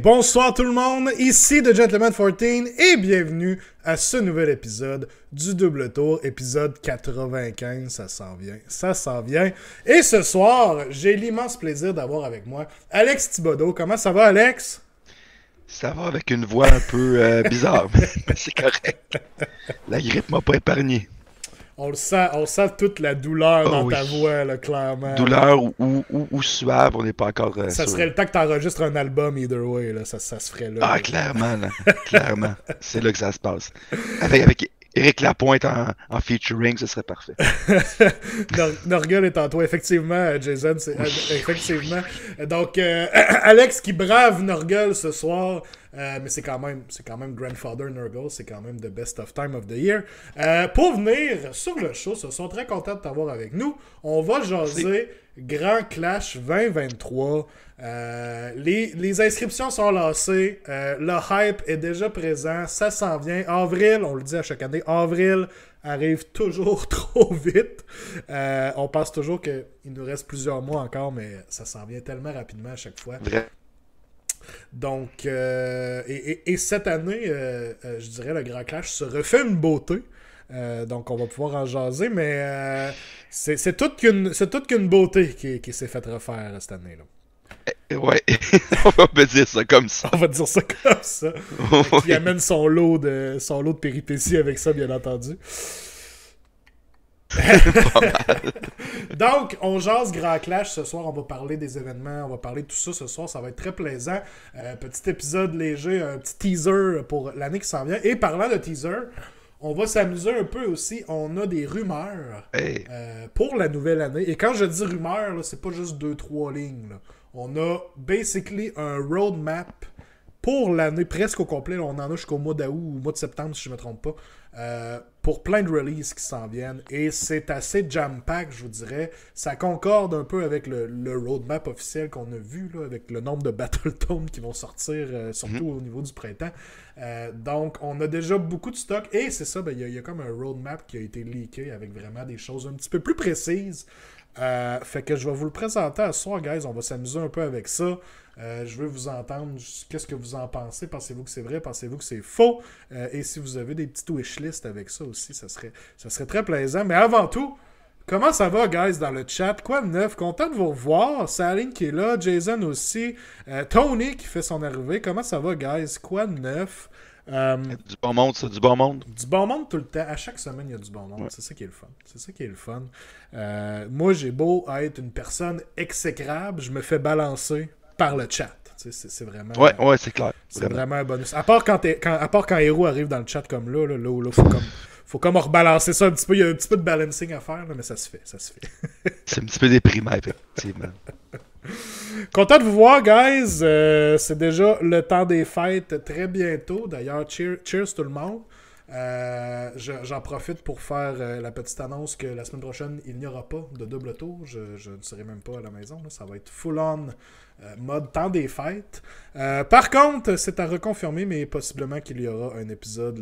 bonsoir tout le monde, ici The Gentleman 14 et bienvenue à ce nouvel épisode du Double Tour, épisode 95, ça s'en vient. Et ce soir, j'ai l'immense plaisir d'avoir avec moi Alex Thibodeau. Comment ça va, Alex? Ça va avec une voix un peu bizarre, mais c'est correct. La grippe m'a pas épargné. On sent toute la douleur dans oui. ta voix, là, clairement. Douleur ou suave, on n'est pas encore Ça sûr. serait le temps que tu enregistres un album, either way, là. Ça se ferait là. Ah, clairement, là. Clairement. C'est là que ça se passe. Avec Éric Lapointe en featuring, ce serait parfait. Norgul est en toi, effectivement, Jason. Effectivement. Donc, Alex qui brave Norgul ce soir. Mais c'est quand même Grandfather Nurgle, c'est quand même the best of time of the year. Pour venir sur le show, ce sont très contents de t'avoir avec nous. On va jaser Grand Clash 2023. Les inscriptions sont lancées. Le hype est déjà présent. Ça s'en vient. Avril, on le dit à chaque année, avril arrive toujours trop vite. On pense toujours qu'il nous reste plusieurs mois encore, mais ça s'en vient tellement rapidement à chaque fois. Donc, et cette année, je dirais, le Grand Clash se refait une beauté. Donc, on va pouvoir en jaser, mais c'est toute qu'une beauté qui s'est faite refaire cette année-là. Ouais, on va dire ça comme ça. On va dire ça comme ça. Oui. Qui amène son lot de péripéties avec ça, bien entendu. Pas mal. Donc, on jase Grand Clash ce soir, on va parler des événements, on va parler de tout ça ce soir, ça va être très plaisant. Petit épisode léger, un petit teaser pour l'année qui s'en vient. Et parlant de teaser, on va s'amuser un peu aussi, on a des rumeurs pour la nouvelle année. Et quand je dis rumeurs, là, c'est pas juste 2-3 lignes. Là. On a basically un roadmap pour l'année presque au complet. Là, on en a jusqu'au mois d'août ou au mois de septembre, si je ne me trompe pas. Pour plein de releases qui s'en viennent. Et c'est assez jam-pack, je vous dirais. Ça concorde un peu avec le roadmap officiel qu'on a vu, là, avec le nombre de Battletoads qui vont sortir, surtout au niveau du printemps. Donc, on a déjà beaucoup de stock. Et c'est ça, il y a comme un roadmap qui a été leaké avec vraiment des choses un petit peu plus précises. Fait que je vais vous le présenter à ce soir, guys. On va s'amuser un peu avec ça. Je veux vous entendre. Qu'est-ce que vous en pensez? Pensez-vous que c'est vrai? Pensez-vous que c'est faux? Et si vous avez des petites wishlists avec ça aussi, ça serait très plaisant. Mais avant tout, comment ça va, guys, dans le chat? Quoi de neuf? Content de vous revoir. Saline qui est là, Jason aussi. Tony qui fait son arrivée. Comment ça va, guys? Quoi de neuf? Du bon monde, ça, du bon monde. Du bon monde tout le temps. À chaque semaine, il y a du bon monde. Ouais. C'est ça qui est le fun. Moi, j'ai beau être une personne exécrable, je me fais balancer par le chat. C'est vraiment... Ouais, c'est clair. C'est vraiment un bonus. À part quand Hero arrive dans le chat comme là, faut comme rebalancer ça un petit peu. Il y a un petit peu de balancing à faire, là, mais ça se fait. C'est un petit peu déprimant, effectivement. Content de vous voir, guys. C'est déjà le temps des fêtes très bientôt. D'ailleurs, cheers tout le monde. J'en profite pour faire la petite annonce que la semaine prochaine, il n'y aura pas de double tour. Je ne serai même pas à la maison. Là. Ça va être full-on mode temps des fêtes. Par contre, c'est à reconfirmer, mais possiblement qu'il y aura un épisode,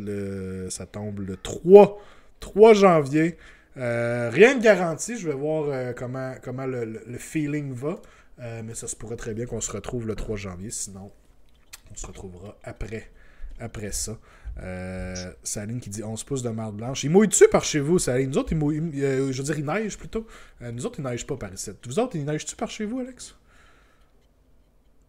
ça tombe le 3 janvier. Rien de garanti. Je vais voir comment le feeling va. Mais ça se pourrait très bien qu'on se retrouve le 3 janvier. Sinon, on se retrouvera après ça. Saline qui dit 11 pouces de marde blanche. Il mouille-tu par chez vous, Saline? Nous autres, je veux dire, il neige plutôt. Nous autres, il neige pas par ici. Vous autres, il neige-tu par chez vous, Alex?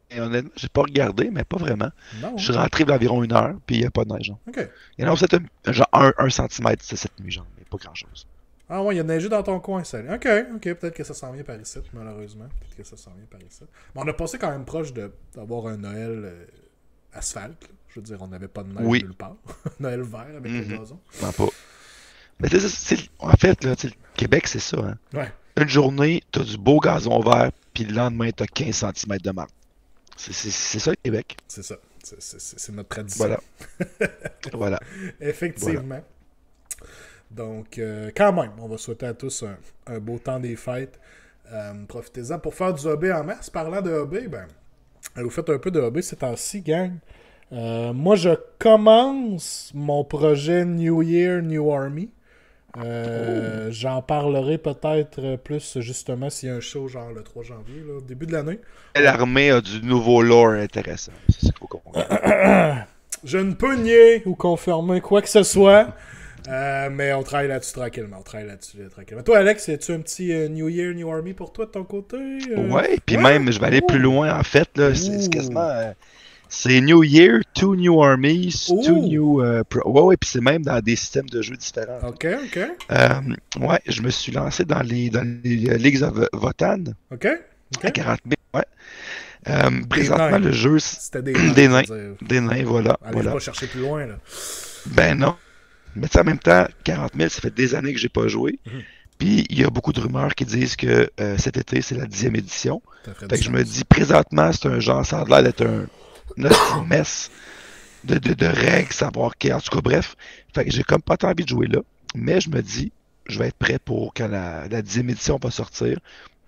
Et honnêtement, j'ai pas regardé, mais pas vraiment. Non. Je suis rentré d'environ 1 heure, puis il n'y a pas de neige. OK. Il y en a peut-être genre 1 cm cette nuit, genre, mais pas grand-chose. Ah ouais, il y a neigé dans ton coin, Saline. OK, peut-être que ça s'en vient par ici, malheureusement. Mais on a passé quand même proche d'avoir un Noël asphalte. Là. Je veux dire, on n'avait pas de neige nulle part. Noël vert avec le gazon. Non, pas. Mais en fait, là, le Québec, c'est ça. Hein? Ouais. Une journée, t'as du beau gazon vert, puis le lendemain, t'as 15 cm de marde. C'est ça, le Québec. C'est ça. C'est notre tradition. Voilà. Effectivement. Voilà. Donc, quand même, on va souhaiter à tous un beau temps des fêtes. Profitez-en pour faire du hobby en masse. Parlant de hobby, vous faites un peu de hobby ces temps-ci, gang. Moi, je commence mon projet New Year, New Army. J'en parlerai peut-être plus justement s'il y a un show genre le 3 janvier, là, au début de l'année. L'armée a du nouveau lore intéressant. C'est ce qu'il faut comprendre. Je ne peux nier ou confirmer quoi que ce soit. Mais on travaille là-dessus tranquillement. Toi, Alex, as-tu un petit New Year, New Army pour toi de ton côté? Ouais, puis Ouais? même, je vais aller plus loin en fait. Là, c'est quasiment. C'est New Year, two New Armies, two New. Ouais, puis c'est même dans des systèmes de jeux différents. Ok. Ouais, je me suis lancé dans les Leagues of Votan. Ok. À 40 000, ouais. Présentement, nains. le jeu. C'était des nains. Des nains, voilà. Allez pas chercher plus loin, là. Ben non. Mais en même temps, 40 000, ça fait des années que j'ai pas joué. Puis il y a beaucoup de rumeurs qui disent que cet été, c'est la 10e édition. Fait que je me dis, présentement, c'est un genre, ça a l'air d'être une messe de règles, savoir qui. En tout cas, bref. Fait que j'ai comme pas tant envie de jouer là. Mais je me dis, je vais être prêt pour quand la 10e édition va sortir.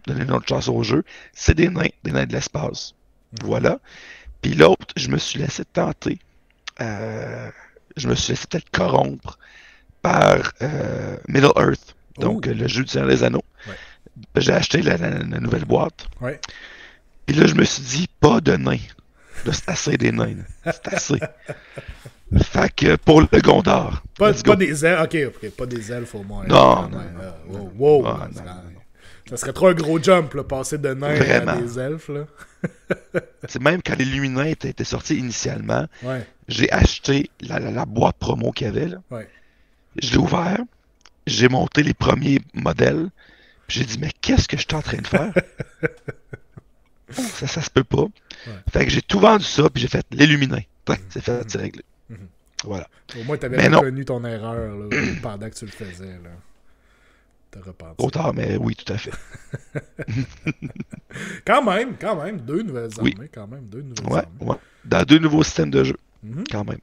Donner une autre chance au jeu. C'est des nains de l'espace. Voilà. Puis l'autre, je me suis laissé tenter. Je me suis laissé peut-être corrompre par Middle Earth, donc le jeu du Seigneur des Anneaux. Ouais. J'ai acheté la nouvelle boîte. Ouais. Puis là, je me suis dit, pas de nains. Là, c'est assez des nains. C'est assez. Fait que pour le Gondor. Pas des elfes. Ok, pas des elfes au moins. Non. Wow. Ça serait trop un gros jump, là, passer de nains Vraiment. à des elfes, là. C'est même quand les Luminins étaient sortis initialement, Ouais. j'ai acheté la boîte promo qu'il y avait. Là. Ouais. Je l'ai ouvert, j'ai monté les premiers modèles, puis j'ai dit, mais qu'est-ce que je suis en train de faire? ça se peut pas. Ouais. Fait que j'ai tout vendu ça, puis j'ai fait les Luminins. C'est fait, c'est réglé. Voilà. Au moins, t'avais reconnu ton erreur là, pendant que tu le faisais. Là. T'as repenti. Trop tard, mais oui, tout à fait. Quand même, deux nouvelles armées. Ouais. Dans 2 nouveaux systèmes de jeu, quand même.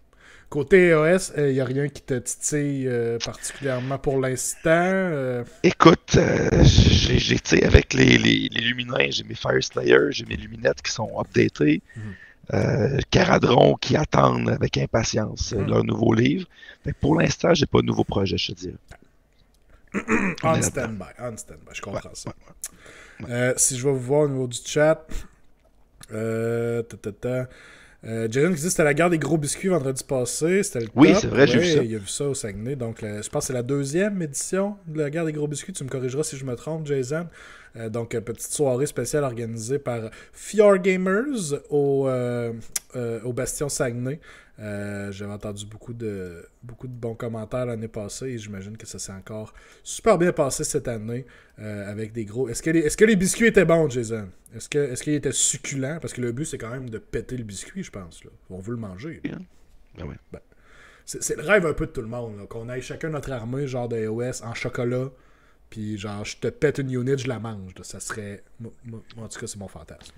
Côté EOS, il n'y a rien qui te titille particulièrement pour l'instant. Écoute, j'ai avec les Luminins, j'ai mes Fire Slayers, j'ai mes Luminettes qui sont updatées. Caradron qui attendent avec impatience leur nouveau livre. Fait que pour l'instant, j'ai pas de nouveau projet, je te dirais. On stand-by, je comprends ça. Ouais. Si je vais vous voir au niveau du chat, Jason qui dit que c'était la guerre des gros biscuits vendredi passé. C'était le Oui, top. c'est vrai, j'ai vu ça. Il a vu ça au Saguenay. Donc, je pense que c'est la 2e édition de la guerre des gros biscuits. Tu me corrigeras si je me trompe, Jason. Donc, petite soirée spéciale organisée par Fjord Gamers au Bastion Saguenay. J'avais entendu beaucoup de bons commentaires l'année passée et j'imagine que ça s'est encore super bien passé cette année avec des gros... Est-ce que les biscuits étaient bons, Jason? Est-ce qu'ils étaient succulents? Parce que le but, c'est quand même de péter le biscuit, je pense. Là. On veut le manger. Ben oui. C'est le rêve un peu de tout le monde, là, qu'on aille chacun notre armée, genre de EOS, en chocolat, puis genre, je te pète une unit, je la mange. Là. Ça serait... En tout cas, c'est mon fantasme.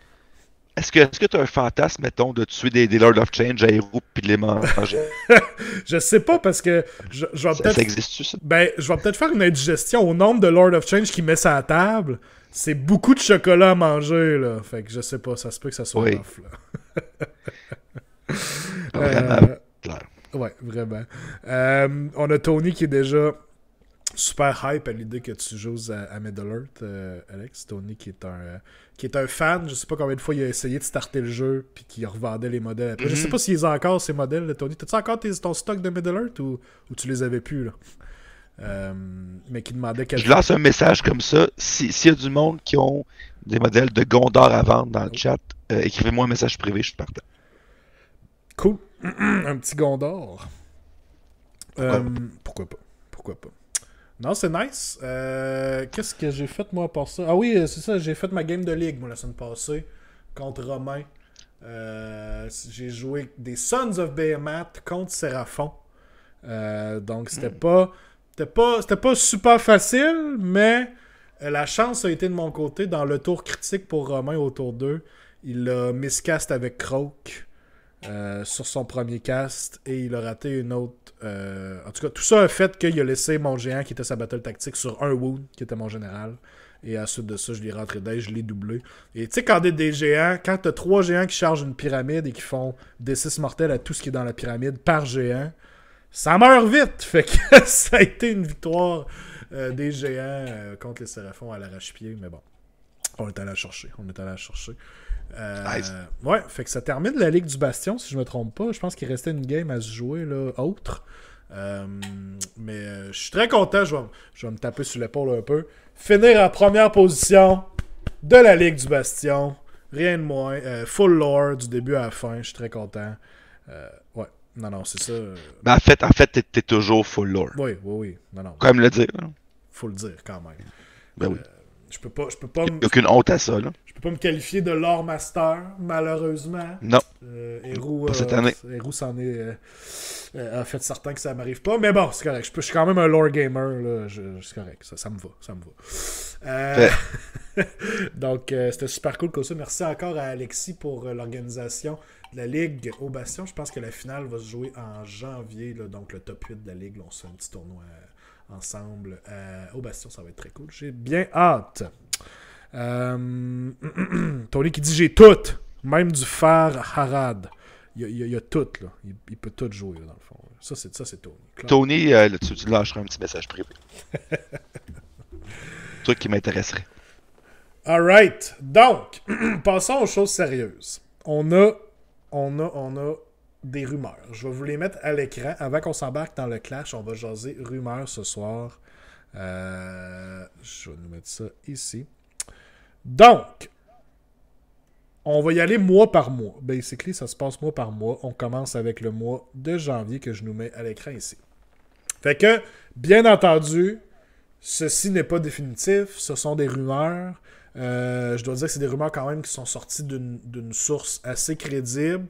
Est-ce que tu as un fantasme, mettons, de tuer des Lord of Change à héros puis de les manger? Je sais pas, parce que je vais peut-être... Ça existe-tu, ça? Ben, je vais peut-être faire une indigestion au nombre de Lord of Change qu'il met sur la table. C'est beaucoup de chocolat à manger, là. Fait que je sais pas, ça se peut que ça soit off, là. Vraiment clair. Ouais, vraiment. On a Tony qui est déjà super hype à l'idée que tu joues à Middle Earth, Alex. Tony qui est un fan. Je sais pas combien de fois il a essayé de starter le jeu puis qu'il revendait les modèles après. Je sais pas s'il a encore ces modèles, Tony. T'as-tu encore ton stock de Middle Earth ou tu les avais plus, là? Mais qui demandait Je lance un message comme ça. S'il y a du monde qui ont des modèles de Gondor à vendre dans le chat, écrivez-moi un message privé, je suis partant. Cool. Un petit Gondor. Pourquoi pas? Non, c'est nice. Qu'est-ce que j'ai fait, moi, par ça? Ah oui, c'est ça, j'ai fait ma game de ligue, moi, la semaine passée, contre Romain. J'ai joué des Sons of Behemoth contre Séraphon. Donc, c'était pas super facile, mais la chance a été de mon côté. Dans le tour critique pour Romain au tour 2, il a miscast avec Croak. Sur son premier cast et il a raté une autre. En tout cas, tout ça a fait qu'il a laissé mon géant qui était sa battle tactique sur un wound qui était mon général. Et à la suite de ça, je l'ai rentré dedans, je l'ai doublé. Et tu sais, quand des géants, quand t'as 3 géants qui chargent une pyramide et qui font des 6 mortels à tout ce qui est dans la pyramide par géant, ça meurt vite. Fait que ça a été une victoire des géants contre les Séraphons à l'arrache-pied. Mais bon, on est allé la chercher. Nice. Ouais, fait que ça termine la Ligue du Bastion, si je me trompe pas. Je pense qu'il restait une game à se jouer, là, autre. Mais je suis très content. Je vais me taper sur l'épaule un peu. Finir en première position de la Ligue du Bastion. Rien de moins. Full lore du début à la fin. Je suis très content. Ouais. Non, c'est ça. Ben, en fait, t'es toujours full lore. Oui. Non. Comme le dire. Là. Faut le dire quand même. Ben oui. Je peux pas Il n'y a aucune honte à ça, là. Je peux pas me qualifier de lore master, malheureusement. Non. Héroux, cette année. Héroux s'en est a fait certain que ça m'arrive pas. Mais bon, c'est correct. Je suis quand même un lore gamer. Là. C'est correct. Ça me va. Donc, c'était super cool comme ça. Merci encore à Alexis pour l'organisation de la Ligue au Bastion. Je pense que la finale va se jouer en janvier. Là, donc, le top 8 de la Ligue. Là, on se fait un petit tournoi ensemble au Bastion. Ça va être très cool. J'ai bien hâte. Tony qui dit j'ai tout, même du fer Harad. Il y a tout là. Il peut tout jouer là, dans le fond. Ça c'est Tony. Claire. Tony, tu lâcheras un petit message privé. Truc qui m'intéresserait. Alright. Donc, passons aux choses sérieuses. On a des rumeurs. Je vais vous les mettre à l'écran. Avant qu'on s'embarque dans le clash, on va jaser rumeurs ce soir. Je vais nous mettre ça ici. Donc, on va y aller mois par mois. Basically, ça se passe mois par mois. On commence avec le mois de janvier que je nous mets à l'écran ici. Fait que, bien entendu, ceci n'est pas définitif. Ce sont des rumeurs. Je dois dire que c'est des rumeurs quand même qui sont sorties d'une source assez crédible.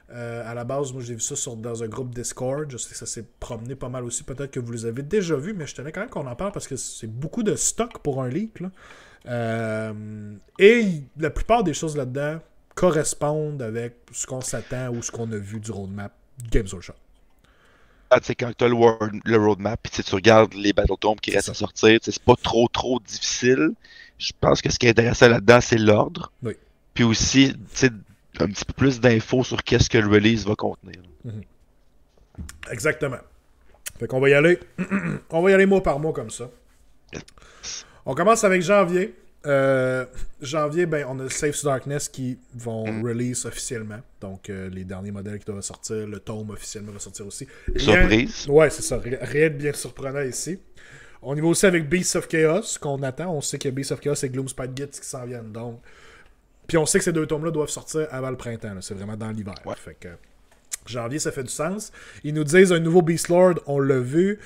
À la base, moi, j'ai vu ça dans un groupe Discord. Je sais que ça s'est promené pas mal aussi. Peut-être que vous les avez déjà vus, mais je tenais quand même qu'on en parle parce que c'est beaucoup de stock pour un leak, là. Et la plupart des choses là-dedans correspondent avec ce qu'on s'attend ou ce qu'on a vu du roadmap Games Workshop. Tu sais, quand tu as le roadmap, puis tu regardes les Battletomes qui restent à sortir, c'est pas trop difficile. Je pense que ce qui est intéressant là-dedans, c'est l'ordre. Oui. Puis aussi, tu sais, un petit peu plus d'infos sur qu'est-ce que le release va contenir. Mm-hmm. Exactement. Fait qu'on va y aller. On va y aller mois par mois comme ça. On commence avec janvier. Janvier, on a Safe Darkness qui vont release officiellement. Donc, les derniers modèles qui doivent sortir. Le tome officiellement va sortir aussi. Surprise. Ouais, c'est ça. Rien de bien surprenant ici. On y va aussi avec Beasts of Chaos qu'on attend. On sait que Beasts of Chaos et Gloomspite Gitz qui s'en viennent. Donc, puis on sait que ces deux tomes-là doivent sortir avant le printemps. Là. C'est vraiment dans l'hiver. Ouais. Fait que janvier, ça fait du sens. Ils nous disent un nouveau Beast Lord, on l'a vu.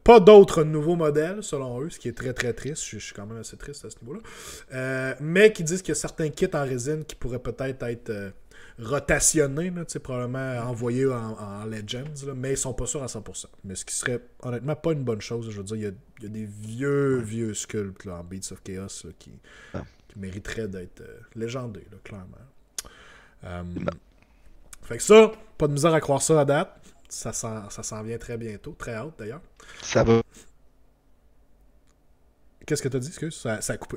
Pas d'autres nouveaux modèles, selon eux, ce qui est très très triste. Je suis quand même assez triste à ce niveau-là. Mais qui disent qu'il y a certains kits en résine qui pourraient peut-être être rotationnés, là, probablement envoyés en Legends, là, mais ils sont pas sûrs à 100%. Mais ce qui serait honnêtement pas une bonne chose. Je veux dire, il y a des vieux sculptes là, en Beasts of Chaos là, qui mériteraient d'être légendés, là, clairement. Fait que ça, pas de misère à croire ça à date. Ça s'en vient très bientôt. Très hâte, d'ailleurs. Ça va. Qu'est-ce que t'as dit? Excuse, ça a coupé.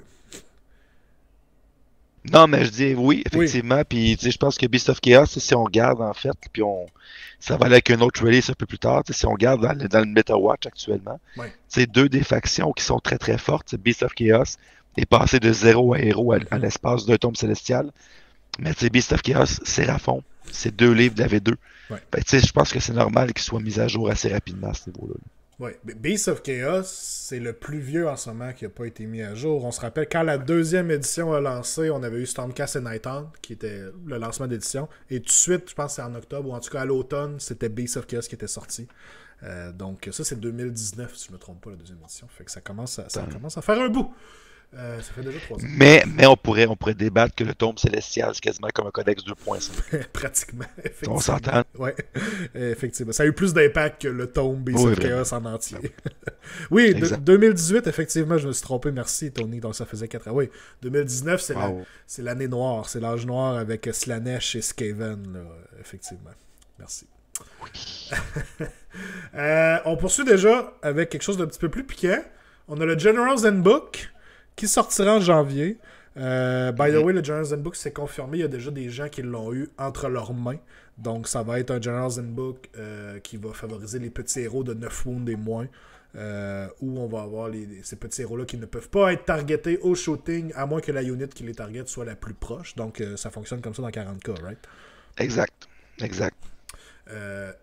Non, mais je dis oui, effectivement. Oui. Puis, tu sais, je pense que Beast of Chaos, si on regarde, en fait, puis ça va aller avec un autre release un peu plus tard. Si on regarde dans le MetaWatch actuellement, c'est deux des factions qui sont très, très fortes. Beast of Chaos est passé de 0 à héros à l'espace d'un tome célestial. Mais, tu sais, Beast of Chaos, Séraphon, c'est 2 livres de la V2. Ouais. Ben, tu sais, je pense que c'est normal qu'ils soient mis à jour assez rapidement à ce niveau-là. Oui, Beast of Chaos, c'est le plus vieux en ce moment qui n'a pas été mis à jour. On se rappelle, quand la deuxième édition a lancé, on avait eu Stormcast et Nighthaunt, qui était le lancement d'édition. Et tout de suite, je pense que c'est en octobre, ou en tout cas à l'automne, c'était Beast of Chaos qui était sorti. Donc ça, c'est 2019, si je ne me trompe pas, la deuxième édition. Fait que ça commence à faire un bout. Ça fait déjà 3 ans. Mais on pourrait débattre que le tome célestial, c'est quasiment comme un codex 2.5. Pratiquement, effectivement. On s'entend. Oui, effectivement. Ça a eu plus d'impact que le tome Beast of Chaos en entier. Oui, 2018, effectivement, je me suis trompé. Merci, Tony. Donc, ça faisait 4 ans. Oui, 2019, c'est l'année noire. C'est l'âge noir avec Slanesh et Skaven, là, effectivement. Merci. Oui. On poursuit déjà avec quelque chose d'un petit peu plus piquant. On a le General's Handbook qui sortira en janvier. By the way, le General's Handbook s'est confirmé. Il y a déjà des gens qui l'ont eu entre leurs mains. Donc, ça va être un General's Handbook qui va favoriser les petits héros de 9 wounds et moins. Où on va avoir ces petits héros-là qui ne peuvent pas être targetés au shooting, à moins que la unit qui les target soit la plus proche. Donc, ça fonctionne comme ça dans 40k, right? Exact.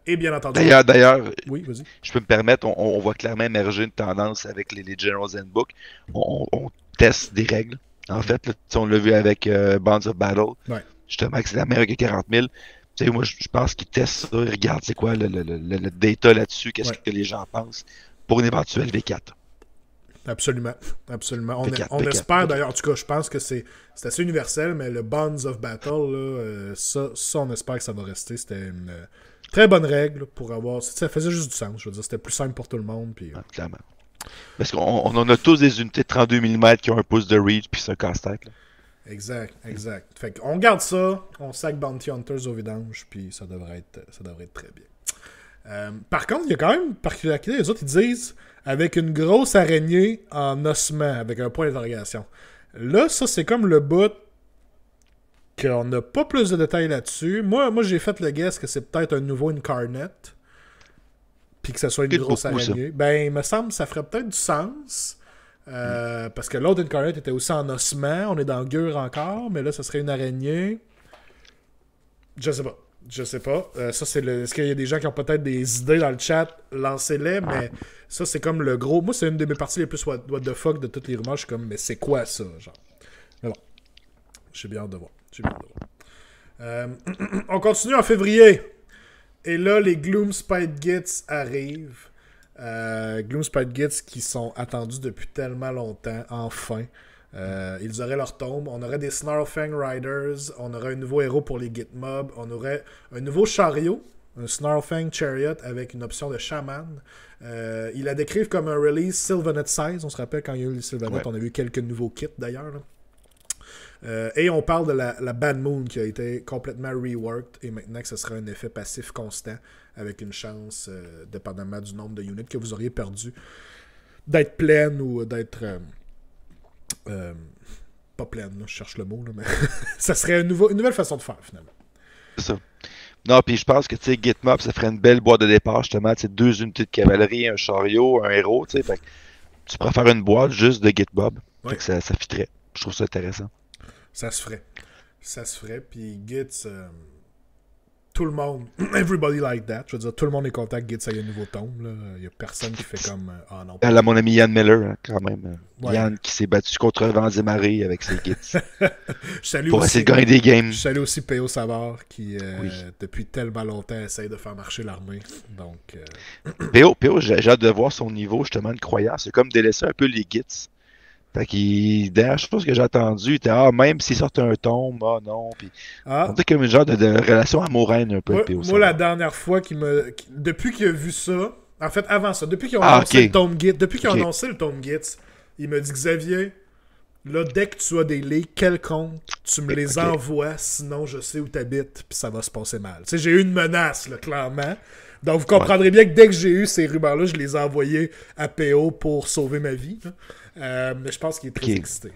Et bien entendu... D'ailleurs, oui, vas-y. Je peux me permettre, on voit clairement émerger une tendance avec les General's Handbook. On teste des règles. En fait, là, on l'a vu avec Bonds of Battle. Ouais. Justement, que c'est la meilleure que 40 000. Tu sais, moi, je pense qu'ils testent ça. Ils regardent c'est quoi le data là-dessus, qu'est-ce que les gens pensent pour une éventuelle V4. Absolument. V4, On V4, espère V4. d'ailleurs, en tout cas, je pense que c'est assez universel, mais le Bonds of Battle, là, ça, on espère que ça va rester. C'était une très bonne règle pour avoir. Ça faisait juste du sens, je veux dire. C'était plus simple pour tout le monde. Puis... clairement. Parce qu'on en a tous des unités de 32 mm qui ont un pouce de reach, puis c'est un casse-tête. Exact. Fait qu'on garde ça, on sac Bounty Hunters au vidange, puis ça devrait être très bien. Par contre, il y a quand même une particularité. Les autres, ils disent avec une grosse araignée en ossement, avec un point d'interrogation. Là, ça, c'est comme le bout qu'on n'a pas plus de détails là-dessus. Moi j'ai fait le guess que c'est peut-être un nouveau Incarnate, puis que ça soit une grosse araignée. Ben, il me semble que ça ferait peut-être du sens. Parce que l'autre Incarnate était aussi en ossement. On est dans Gur encore, mais là, ça serait une araignée. Je sais pas. Ça, c'est Est-ce qu'il y a des gens qui ont peut-être des idées dans le chat? Lancez-les, mais ça, c'est comme le gros... Moi, c'est une de mes parties les plus what the fuck de toutes les rumeurs. Je suis comme, mais c'est quoi ça, genre? Mais bon. J'ai bien hâte de voir. On continue en février. Et là, les Gloomspite Gits arrivent. Gloomspite Gits qui sont attendus depuis tellement longtemps, enfin. Ils auraient leur tombe. On aurait des Snarlfang Riders. On aurait un nouveau héros pour les Gitmob. On aurait un nouveau chariot, un Snarlfang Chariot avec une option de Shaman. Ils la décrivent comme un release Sylvanet 16. On se rappelle quand il y a eu les Sylvanet, on a vu quelques nouveaux kits d'ailleurs. Et on parle de la Bad Moon qui a été complètement reworked et maintenant que ce sera un effet passif constant avec une chance, dépendamment du nombre de units que vous auriez perdu, d'être pleine ou d'être... pas pleine, là, je cherche le mot, là, mais ça serait une nouvelle façon de faire finalement. C'est ça. Non, puis je pense que tu sais, Gitmob, ça ferait une belle boîte de départ, justement. Tu sais, 2 unités de cavalerie, un chariot, un héros, tu sais. Fait que tu pourrais faire une boîte juste de Gitmob. Fait que ça fitterait. Je trouve ça intéressant. Ça se ferait. Puis Gits, tout le monde, everybody like that. Je veux dire, tout le monde est content que Gits ait un nouveau tome. Il n'y a personne qui fait comme... ah non. Là, mon ami Yann Miller, hein, quand même. Yann qui s'est battu contre vents et marées avec ses Gits. Pour essayer de gagner des games. Je salue aussi P.O. Savard qui, depuis tellement longtemps, essaye de faire marcher l'armée. Donc... P.O., j'ai hâte de voir son niveau, justement, de croyance. C'est comme délaisser un peu les Gits. Fait qu'il, dernière chose que j'ai entendu, il était même s'il sortent un tombe, non. Puis, on dirait comme une genre de relation amoureuse un peu. Moi, la dernière fois depuis qu'il a vu ça, en fait, avant ça, depuis qu'ils ont annoncé le tome Gits, annoncé le tome Gits, il m'a dit Xavier, là, dès que tu as des leaks quelconques, tu me les envoies, sinon je sais où t'habites, puis ça va se passer mal. Tu sais, j'ai eu une menace, là, clairement. Donc, vous comprendrez bien que dès que j'ai eu ces rumeurs-là, je les ai envoyées à PO pour sauver ma vie. Mais je pense qu'il est très excité.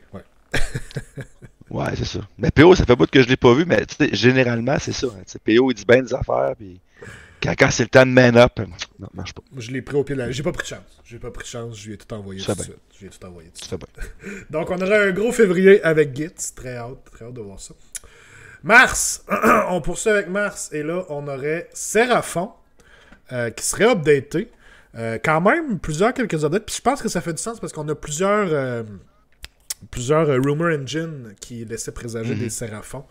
Ouais, c'est ça. Mais PO, ça fait bout que je l'ai pas vu, mais généralement, c'est ça. Hein, PO, il dit bien des affaires, puis quand c'est le temps de man up, non, marche pas. Je l'ai pris au pied de la... J'ai pas pris de chance. Je lui ai tout envoyé tout de suite. Donc, on aurait un gros février avec Gits. Très hâte de voir ça. Mars. On poursuit avec Mars. Et là, on aurait Séraphon qui serait updaté. Quand même, quelques updates. Puis je pense que ça fait du sens parce qu'on a plusieurs Rumor Engine qui laissaient présager des Séraphons.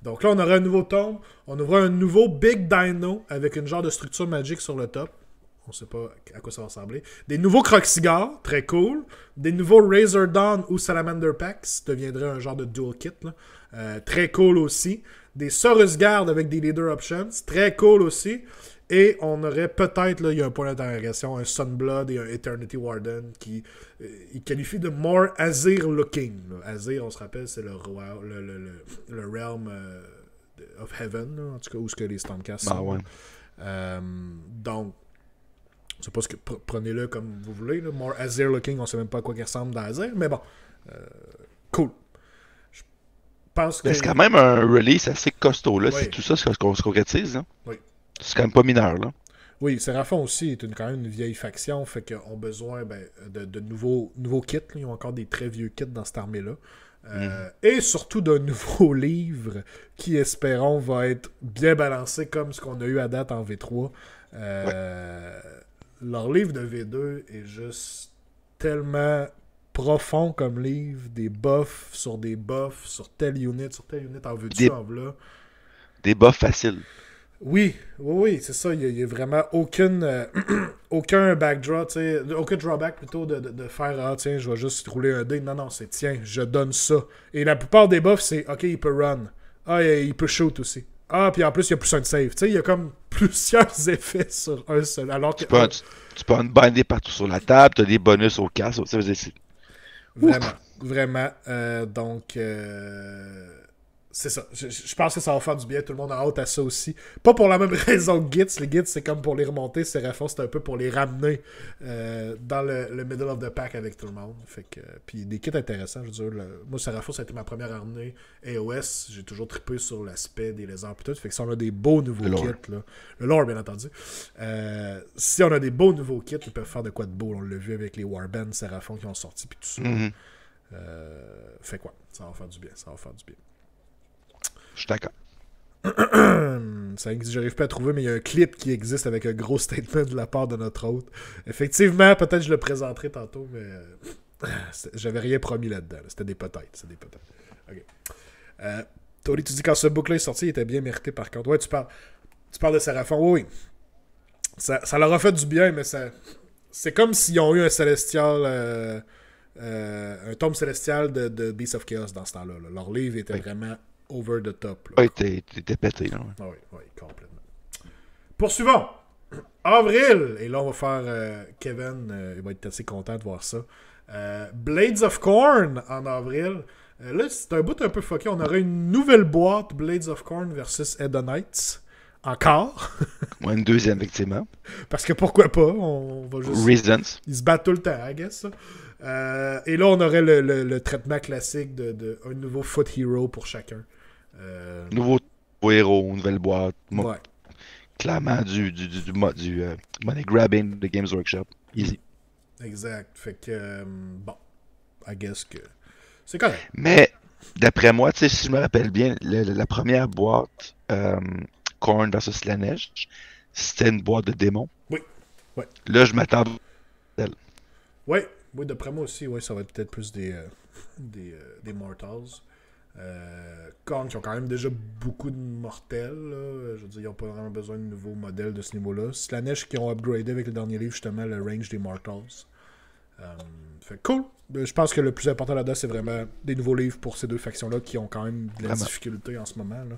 Donc là, on aurait un nouveau tome. On aurait un nouveau Big Dino avec une genre de structure magique sur le top. On sait pas à quoi ça va ressembler. Des nouveaux Croc-Cigares, très cool. Des nouveaux Razor Dawn ou Salamander Packs, deviendrait un genre de dual kit. Là. Très cool aussi. Des Saurus Guard avec des Leader Options, très cool aussi. Et on aurait peut-être, là, il y a un point d'interrogation, un Sunblood et un Eternity Warden qui il qualifie de more Azir looking. Là. Azir, on se rappelle, c'est le roi, le realm of Heaven, là, en tout cas, où ce que les Stormcast sont. Ouais. Donc, je sais pas ce que prenez-le comme vous voulez. Là. More Azir looking, on sait même pas à quoi il ressemble dans Azir, mais bon, cool. Je pense que... C'est quand même un release assez costaud, là, oui. si tout ça se concrétise. Hein. Oui. C'est quand même pas mineur, là. Oui, Seraphon aussi est quand même une vieille faction, fait qu'ils ont besoin de nouveaux kits. Là. Ils ont encore des très vieux kits dans cette armée-là. Et surtout d'un nouveau livre qui, espérons, va être bien balancé comme ce qu'on a eu à date en V3. Leur livre de V2 est juste tellement profond comme livre, des buffs, sur telle unit en veux-tu, en v'là. Des buffs faciles. Oui, c'est ça. Il n'y a vraiment aucun backdraw, aucun drawback plutôt de faire tiens, je vais juste rouler un dé. Non, c'est tiens, je donne ça. Et la plupart des buffs, c'est ok, il peut run. Ah, il peut shoot aussi. Ah, puis en plus, il y a plus un save. Il y a comme plusieurs effets sur un seul. Alors que, tu peux unbinder partout sur la table, tu as des bonus au casque. Vraiment. Donc, c'est ça. Je pense que ça va faire du bien. Tout le monde a hâte à ça aussi. Pas pour la même raison que Gitz. Les Gitz, c'est comme pour les remonter. Seraphon, c'est un peu pour les ramener dans le middle of the pack avec tout le monde. Fait que, puis des kits intéressants. Je veux dire, moi, Seraphon, ça a été ma première armée AOS. J'ai toujours trippé sur l'aspect des lézards et tout. Fait que si on a des beaux nouveaux kits, là, le lore, bien entendu. Si on a des beaux nouveaux kits, ils peuvent faire de quoi de beau. On l'a vu avec les Warbands Seraphon qui ont sorti. Puis tout ça. Fait quoi? Ça va faire du bien. Je suis d'accord. C'est que j'arrive pas à trouver, mais il y a un clip qui existe avec un gros statement de la part de notre hôte. Effectivement, peut-être je le présenterai tantôt, mais j'avais rien promis là-dedans. Là. C'était des peut-être. Ok. Tony, tu dis quand ce book-là est sorti, il était bien mérité par contre. Ouais, tu parles de Seraphon. Oui. Ça leur a fait du bien, mais c'est comme s'ils ont eu un célestial, un tome célestial de Beast of Chaos dans ce temps-là. Là. Leur livre était vraiment over the top. Oui, t'es pété. Là. Oui, complètement. Poursuivons. Avril. Et là, on va faire... Kevin, il va être assez content de voir ça. Blades of Corn en avril. Là, c'est un bout un peu fucké. On aurait une nouvelle boîte Blades of Corn versus Hedonites. Encore. Une deuxième, effectivement. Parce que pourquoi pas? On va juste... Reasons. Ils se battent tout le temps, I guess. Et là, on aurait le traitement classique de un nouveau foot hero pour chacun. Nouveau héros, nouvelle boîte. Ouais. Clairement du money grabbing de Games Workshop. Easy. Exact. Fait que, bon, I guess que c'est correct. Mais, d'après moi, tu sais, si je me rappelle bien, la première boîte Korn versus Slanesh, c'était une boîte de démons. Oui. Ouais. Là, je m'attends à elle. Oui, d'après moi aussi, ça va être peut-être plus des Mortals. Korn qui ont quand même déjà beaucoup de mortels. Là. Je veux dire, ils n'ont pas vraiment besoin de nouveaux modèles de ce niveau-là. Slanesh qui ont upgradé avec le dernier livre, justement, le range des Mortals. Fait cool. Je pense que le plus important là-dedans, c'est vraiment des nouveaux livres pour ces deux factions-là qui ont quand même de la difficulté en ce moment. Là.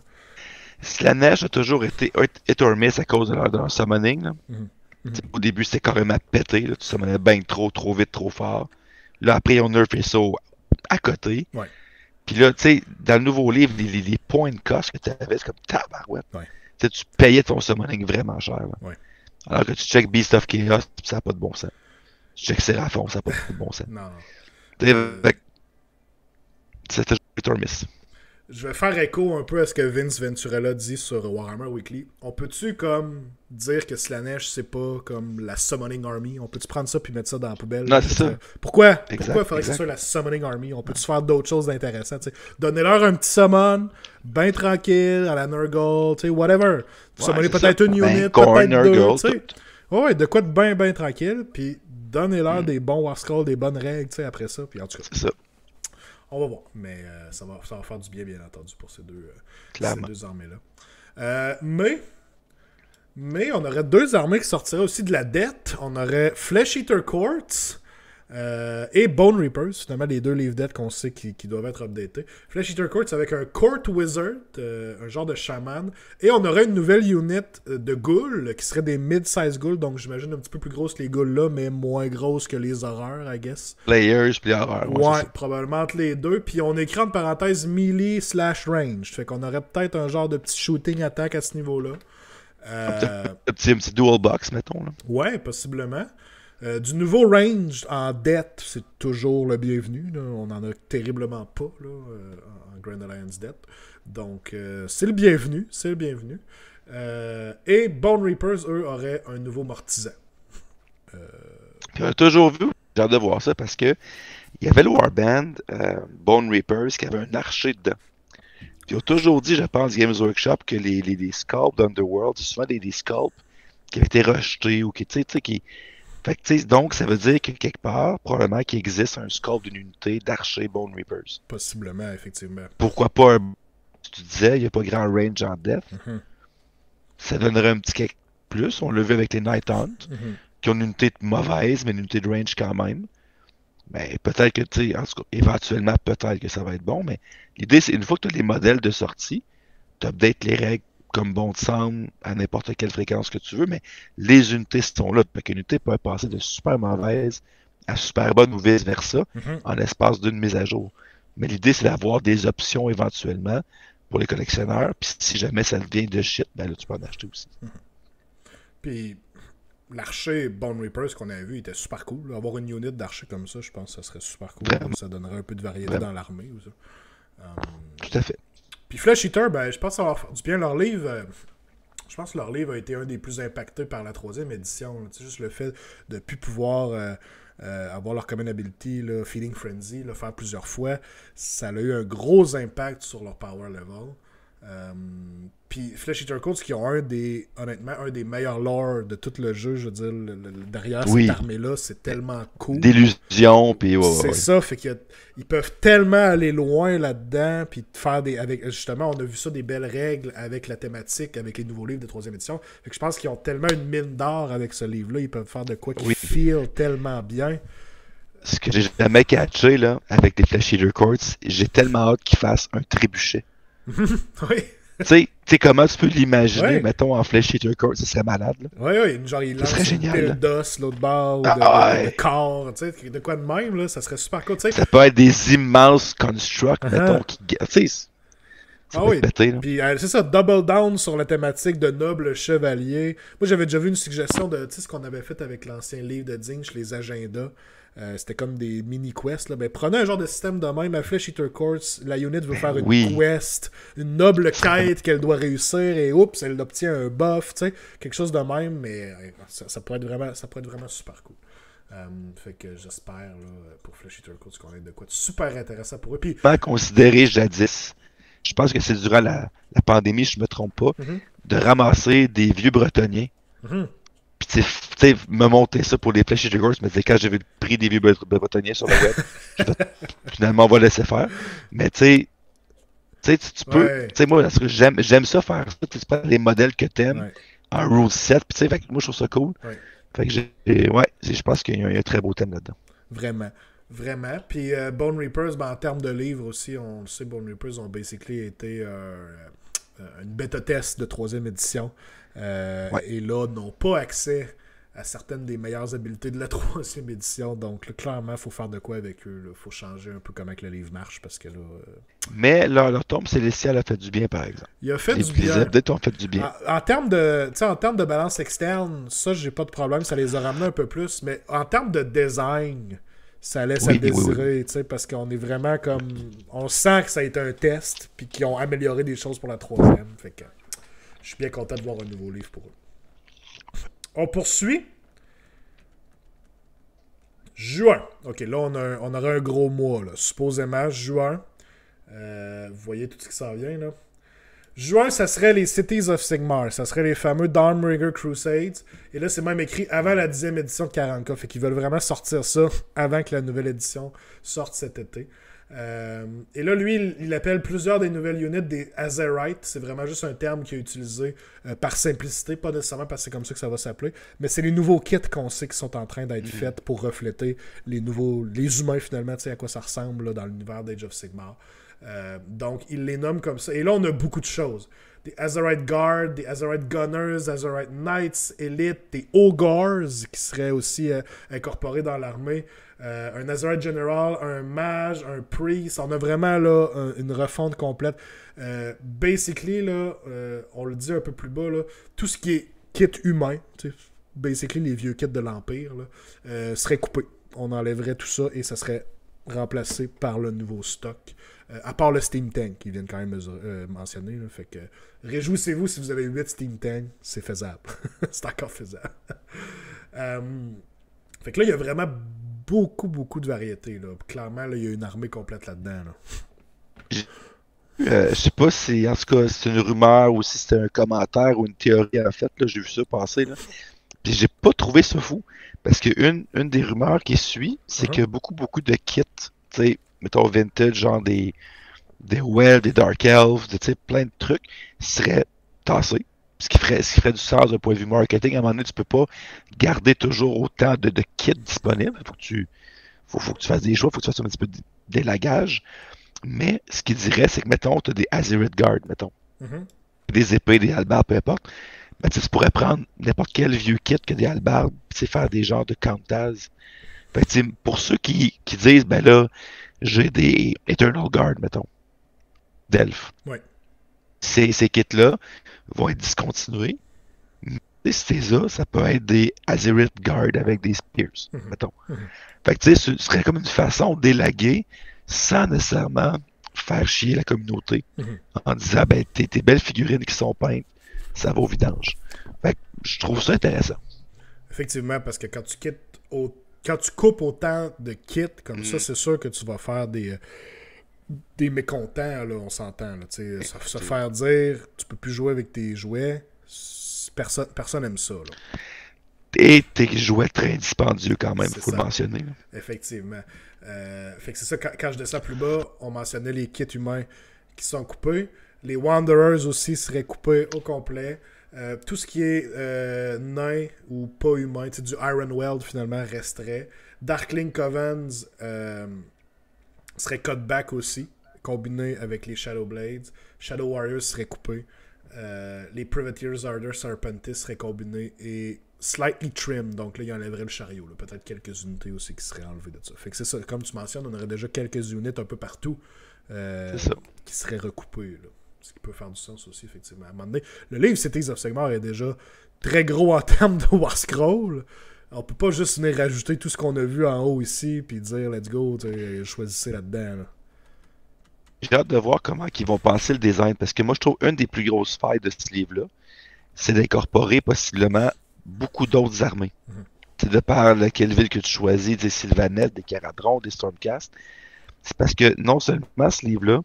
Slanesh a toujours été hit or miss à cause de leur summoning. Là. Au début, c'était carrément pété. Là. Tu summonais bien trop vite, trop fort. Là, après, ils ont nerfé ça à côté. Ouais. Puis là, tu sais, dans le nouveau livre, les points de cost que tu avais, c'est comme tabarouette. Ouais. Tu payais ton summoning vraiment cher. Là. Ouais. Alors que tu check Beast of Chaos, ça n'a pas de bon sens. Tu check Seraphon, ça n'a pas de bon sens. Non. C'était hit or miss. Je vais faire écho un peu à ce que Vince Venturella dit sur Warhammer Weekly. On peut-tu comme dire que Slanesh c'est pas comme la Summoning Army? On peut-tu prendre ça puis mettre ça dans la poubelle? Non, c'est ça. Pourquoi il faudrait que ce soit la Summoning Army? On peut-tu faire d'autres choses d'intéressantes? Donnez-leur un petit summon, bien tranquille, à la Nurgle, whatever. Summonez peut-être une unit, peut-être deux, t'sais. Ouais, de quoi de bien tranquille, puis donnez-leur des bons War Scrolls, des bonnes règles, après ça, puis en tout cas. C'est ça. On va voir, mais ça va faire du bien entendu, pour ces deux armées-là. Mais on aurait deux armées qui sortiraient aussi de la dette. On aurait Flesh Eater Courts et Bone Reapers, finalement les deux livres dettes qu'on sait qui doivent être updatés. Flesh Eater Courts avec un Court Wizard, un genre de chaman, et on aurait une nouvelle unit de ghouls qui serait des mid-size ghouls, donc j'imagine un petit peu plus grosses que les ghouls là, mais moins grosses que les horreurs, I guess. Players puis horreurs. Ouais, probablement entre les deux. Puis on écrit entre parenthèses melee/range. Fait qu'on aurait peut-être un genre de petit shooting attack à ce niveau-là. Un petit dual box, mettons. Là. Ouais, possiblement. Du nouveau range en dette, c'est toujours le bienvenu. Là. On n'en a terriblement pas là, en Grand Alliance Debt. Donc, c'est le bienvenu. C'est le bienvenu. Et Bone Reapers, eux, auraient un nouveau mortisan. Puis on a toujours vu, j'ai hâte de voir ça, parce que il y avait le Warband, Bone Reapers, qui avait un archer dedans. Puis ils ont toujours dit, je pense, Games Workshop, que les sculpts d'Underworld, c'est souvent des sculpts qui avaient été rejetés ou qui, tu sais, qui... Fait que, donc, ça veut dire que quelque part, probablement qu'il existe un sculpt d'une unité d'archer Bone Reapers. Possiblement, effectivement. Pourquoi pas tu disais, il n'y a pas grand range en depth. Ça donnerait un petit quelque plus. On l'a vu avec les Night Hunt, qui ont une unité mauvaise, mais une unité de range quand même. Mais peut-être que, tu sais, en tout cas, éventuellement, peut-être que ça va être bon, mais l'idée, c'est une fois que tu as les modèles de sortie, tu updates les règles comme bon te semble, à n'importe quelle fréquence que tu veux, mais les unités sont là. Fait qu'une unité peut passer de super mauvaise à super bonne ou vice-versa en l'espace d'une mise à jour. Mais l'idée, c'est d'avoir des options éventuellement pour les collectionneurs, puis si jamais ça devient de shit, ben là, tu peux en acheter aussi. Puis l'archer Bone Reapers qu'on avait vu était super cool. Là. Avoir une unit d'archer comme ça, je pense que ça serait super cool. Vraiment. Ça donnerait un peu de variété dans l'armée. Ou ça. Tout à fait. Puis Flesh Eater, ben, je pense que ça va faire du bien. Leur livre, je pense que leur livre a été un des plus impactés par la 3e édition. C'est juste le fait de ne plus pouvoir avoir leur common ability, là, Feeding Frenzy, le faire plusieurs fois. Ça a eu un gros impact sur leur power level. Puis Flesh Eater Codes qui ont honnêtement un des meilleurs lore de tout le jeu, je veux dire, derrière cette armée-là, c'est tellement cool. D'illusion, puis c'est ça, fait qu'ils peuvent tellement aller loin là-dedans, puis faire justement, on a vu ça, des belles règles avec la thématique, avec les nouveaux livres de 3e édition. Fait que je pense qu'ils ont tellement une mine d'or avec ce livre-là, ils peuvent faire de quoi qui feel tellement bien. Ce que j'ai jamais catché, là, avec les Flesh Eater Courts, j'ai tellement hâte qu'ils fassent un trébuchet. Oui. Tu sais comment tu peux l'imaginer, mettons, en Flesh Eater Court, ça serait malade. Oui, genre il lance une pile d'os l'autre bord, ou de corps, tu sais, de quoi de même, là, ça serait super cool, tu sais. Ça peut être des immenses constructs, mettons, qui... Tu sais, péter, puis c'est ça, double down sur la thématique de noble chevalier. Moi, j'avais déjà vu une suggestion de, tu sais, ce qu'on avait fait avec l'ancien livre de Zinch, les agendas. C'était comme des mini-quests. Là. Ben, prenez un genre de système de même. À Flesh Eater Courts, la unit veut faire une quest, une noble quête qu'elle doit réussir et oups, elle obtient un buff. T'sais. Quelque chose de même, mais ça pourrait être vraiment super cool. Fait que j'espère là, pour Flesh Eater Courts qu'on ait de quoi de super intéressant pour eux. Puis, considéré jadis, je pense que c'est durant la pandémie, je me trompe pas, de ramasser des vieux bretoniens. Puis tu sais, me monter ça pour les Flesh Eater Courts, mais quand j'ai vu le prix des vieux bretoniens sur le web, finalement on va laisser faire. Mais tu sais, tu peux, tu sais, moi, parce que j'aime ça faire ça, tu prends les modèles que t'aimes en rule set, puis tu sais, moi je trouve ça cool. Fait que je pense qu'il y a un très beau thème là-dedans. Vraiment. Puis Bone Reapers, ben, en termes de livres aussi, on le sait, Bone Reapers ont basically été une bêta test de 3e édition. Et là, n'ont pas accès à certaines des meilleures habiletés de la 3e édition. Donc, là, clairement, il faut faire de quoi avec eux. Il faut changer un peu comment que le livre marche. Parce que là, mais leur tombe célestiale a fait du bien, par exemple. Il a fait du bien. Les updates ont fait du bien. En termes de balance externe, ça, j'ai pas de problème. Ça les a ramenés un peu plus. Mais en termes de design, ça laisse à désirer. Parce qu'on est vraiment comme... On sent que ça a été un test. Puis qu'ils ont amélioré des choses pour la 3e. Fait que... Je suis bien content de voir un nouveau livre pour eux. On poursuit. Juin. OK, là, on aura un gros mois. Là. Supposément, juin. Vous voyez tout ce qui s'en vient, là. Juin, ça serait les Cities of Sigmar. Ça serait les fameux Dawnbreaker Crusades. Et là, c'est même écrit avant la 10e édition de 40K. Fait qu'ils veulent vraiment sortir ça avant que la nouvelle édition sorte cet été. Et là, lui, il appelle plusieurs des nouvelles units des Azerite. C'est vraiment juste un terme qu'il a utilisé par simplicité, pas nécessairement parce que c'est comme ça que ça va s'appeler, mais c'est les nouveaux kits qu'on sait qui sont en train d'être faits pour refléter les humains finalement, tu sais à quoi ça ressemble là, dans l'univers d'Age of Sigmar. Donc, il les nomme comme ça. Et là, on a beaucoup de choses. Des Azerite Guard, des Azerite Gunners, Azerite Knights, Elite, des Ogres qui seraient aussi incorporés dans l'armée. Un Azerite General, un Mage, un Priest. On a vraiment là une refonte complète. Basically, là, on le dit un peu plus bas, là, tout ce qui est kit humain, basically les vieux kits de l'Empire, seraient coupés. On enlèverait tout ça et ça serait remplacé par le nouveau stock. À part le Steam Tank, qu'ils viennent quand même mentionner. Là, fait que réjouissez-vous si vous avez 8 Steam Tank, c'est faisable. C'est encore faisable. Fait que là, il y a vraiment beaucoup, beaucoup de variétés. Là. Clairement, là, il y a une armée complète là-dedans. Là. Je sais pas si, en tout cas, c'est une rumeur ou si c'était un commentaire ou une théorie en fait. Là, j'ai vu ça passer. Là. Puis j'ai pas trouvé ça fou. Parce que une des rumeurs qui suit, c'est que beaucoup, beaucoup de kits, tu sais, mettons vintage, genre des Well, des Dark Elves, plein de trucs, seraient tassés. Ce qui ferait du sens d'un point de vue marketing. À un moment donné, tu peux pas garder toujours autant de kits disponibles. Faut que tu fasses des choix, faut que tu fasses un petit peu d'élagage. Mais ce qu'il dirait, c'est que, mettons, tu as des Azirid Guard, mettons. Des épées, des halbards, peu importe. Ben, tu pourrais prendre n'importe quel vieux kit que des halbards, puis faire des genres de countaz. Ben, pour ceux qui disent, ben là, j'ai des Eternal Guard, mettons, d'elfes. Ouais. Ces kits-là vont être discontinués. Mais si ça peut être des Azirid Guard avec des Spears, mettons. Fait que, ce serait comme une façon d'élaguer sans nécessairement faire chier la communauté en disant, ben, tes belles figurines qui sont peintes, ça va au vidange. Fait que je trouve ça intéressant. Effectivement, parce que quand tu coupes autant de kits comme ça, c'est sûr que tu vas faire des mécontents, là, on s'entend. Là, se faire dire tu peux plus jouer avec tes jouets, personne aime ça. Là. Et tes jouets très dispendieux quand même, il faut le mentionner. Là. Effectivement. Fait que c'est ça, quand je descends plus bas, on mentionnait les kits humains qui sont coupés. Les Wanderers aussi seraient coupés au complet. Tout ce qui est nain ou pas humain, du Ironweld finalement resterait. Darkling Covens serait cut back aussi, combiné avec les Shadowblades. Shadow Warriors seraient coupés. Les Privateers Ardor Serpentis seraient combinés et slightly trim, donc là il enlèverait le chariot. Là. Peut-être quelques unités aussi qui seraient enlevées de ça. Fait que c'est ça, comme tu mentionnes, on aurait déjà quelques unités un peu partout qui seraient recoupées. Là. Ce qui peut faire du sens aussi, effectivement. À un moment donné, le livre Cities of Sigmar est déjà très gros en termes de War Scroll. On peut pas juste venir rajouter tout ce qu'on a vu en haut ici puis dire let's go, choisissez là-dedans. Là. J'ai hâte de voir comment ils vont penser le design, parce que moi je trouve une des plus grosses failles de ce livre-là, c'est d'incorporer possiblement beaucoup d'autres armées. De par laquelle ville que tu choisis, des Sylvaneth, des Caradron, des Stormcast. C'est parce que non seulement ce livre-là,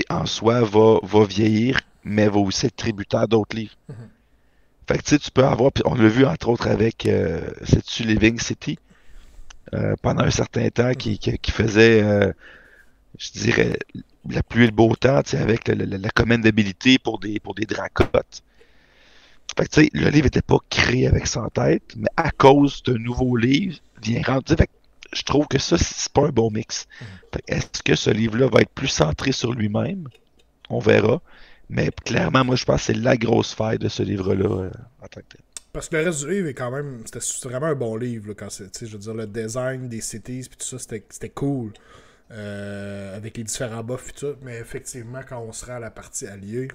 en soi, va vieillir, mais va aussi être tributaire d'autres livres. Fait que tu peux avoir, puis on l'a vu entre autres avec c'est-tu Living City, pendant un certain temps, qui faisait, je dirais, la pluie et le beau temps, avec la commune d'habilité pour des dracotes. Fait que le livre n'était pas créé avec ça en tête, mais à cause d'un nouveau livre, vient rendre. Fait que je trouve que ça, c'est pas un bon mix. Est-ce que ce livre-là va être plus centré sur lui-même? On verra. Mais clairement, moi, je pense que c'est la grosse faille de ce livre-là en tant que tel. Parce que le reste du livre est quand même... C'était vraiment un bon livre. Là, quand je veux dire, le design des cities puis tout ça, c'était cool. Avec les différents buffs et tout. Mais effectivement, quand on sera à la partie alliée,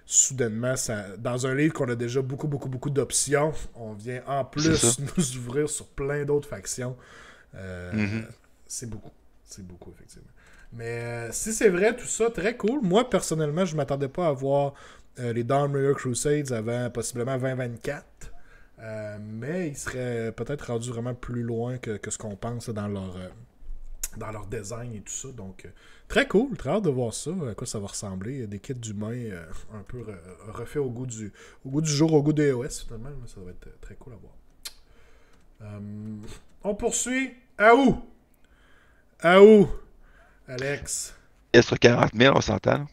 soudainement, dans un livre qu'on a déjà beaucoup, beaucoup, beaucoup d'options, on vient en plus nous ouvrir sur plein d'autres factions. C'est beaucoup. C'est beaucoup, effectivement. Mais si c'est vrai, tout ça, très cool. Moi, personnellement, je ne m'attendais pas à voir les Dawnbreaker Crusades avant possiblement 2024. Mais ils seraient peut-être rendus vraiment plus loin que ce qu'on pense dans leur design et tout ça. Donc, très cool. Très hâte de voir ça. À quoi ça va ressembler. Des kits d'humains un peu refaits au goût du jour, au goût des EOS, finalement. Ça va être très cool à voir. On poursuit. À où? Alex. Et sur 40 000, on s'entend?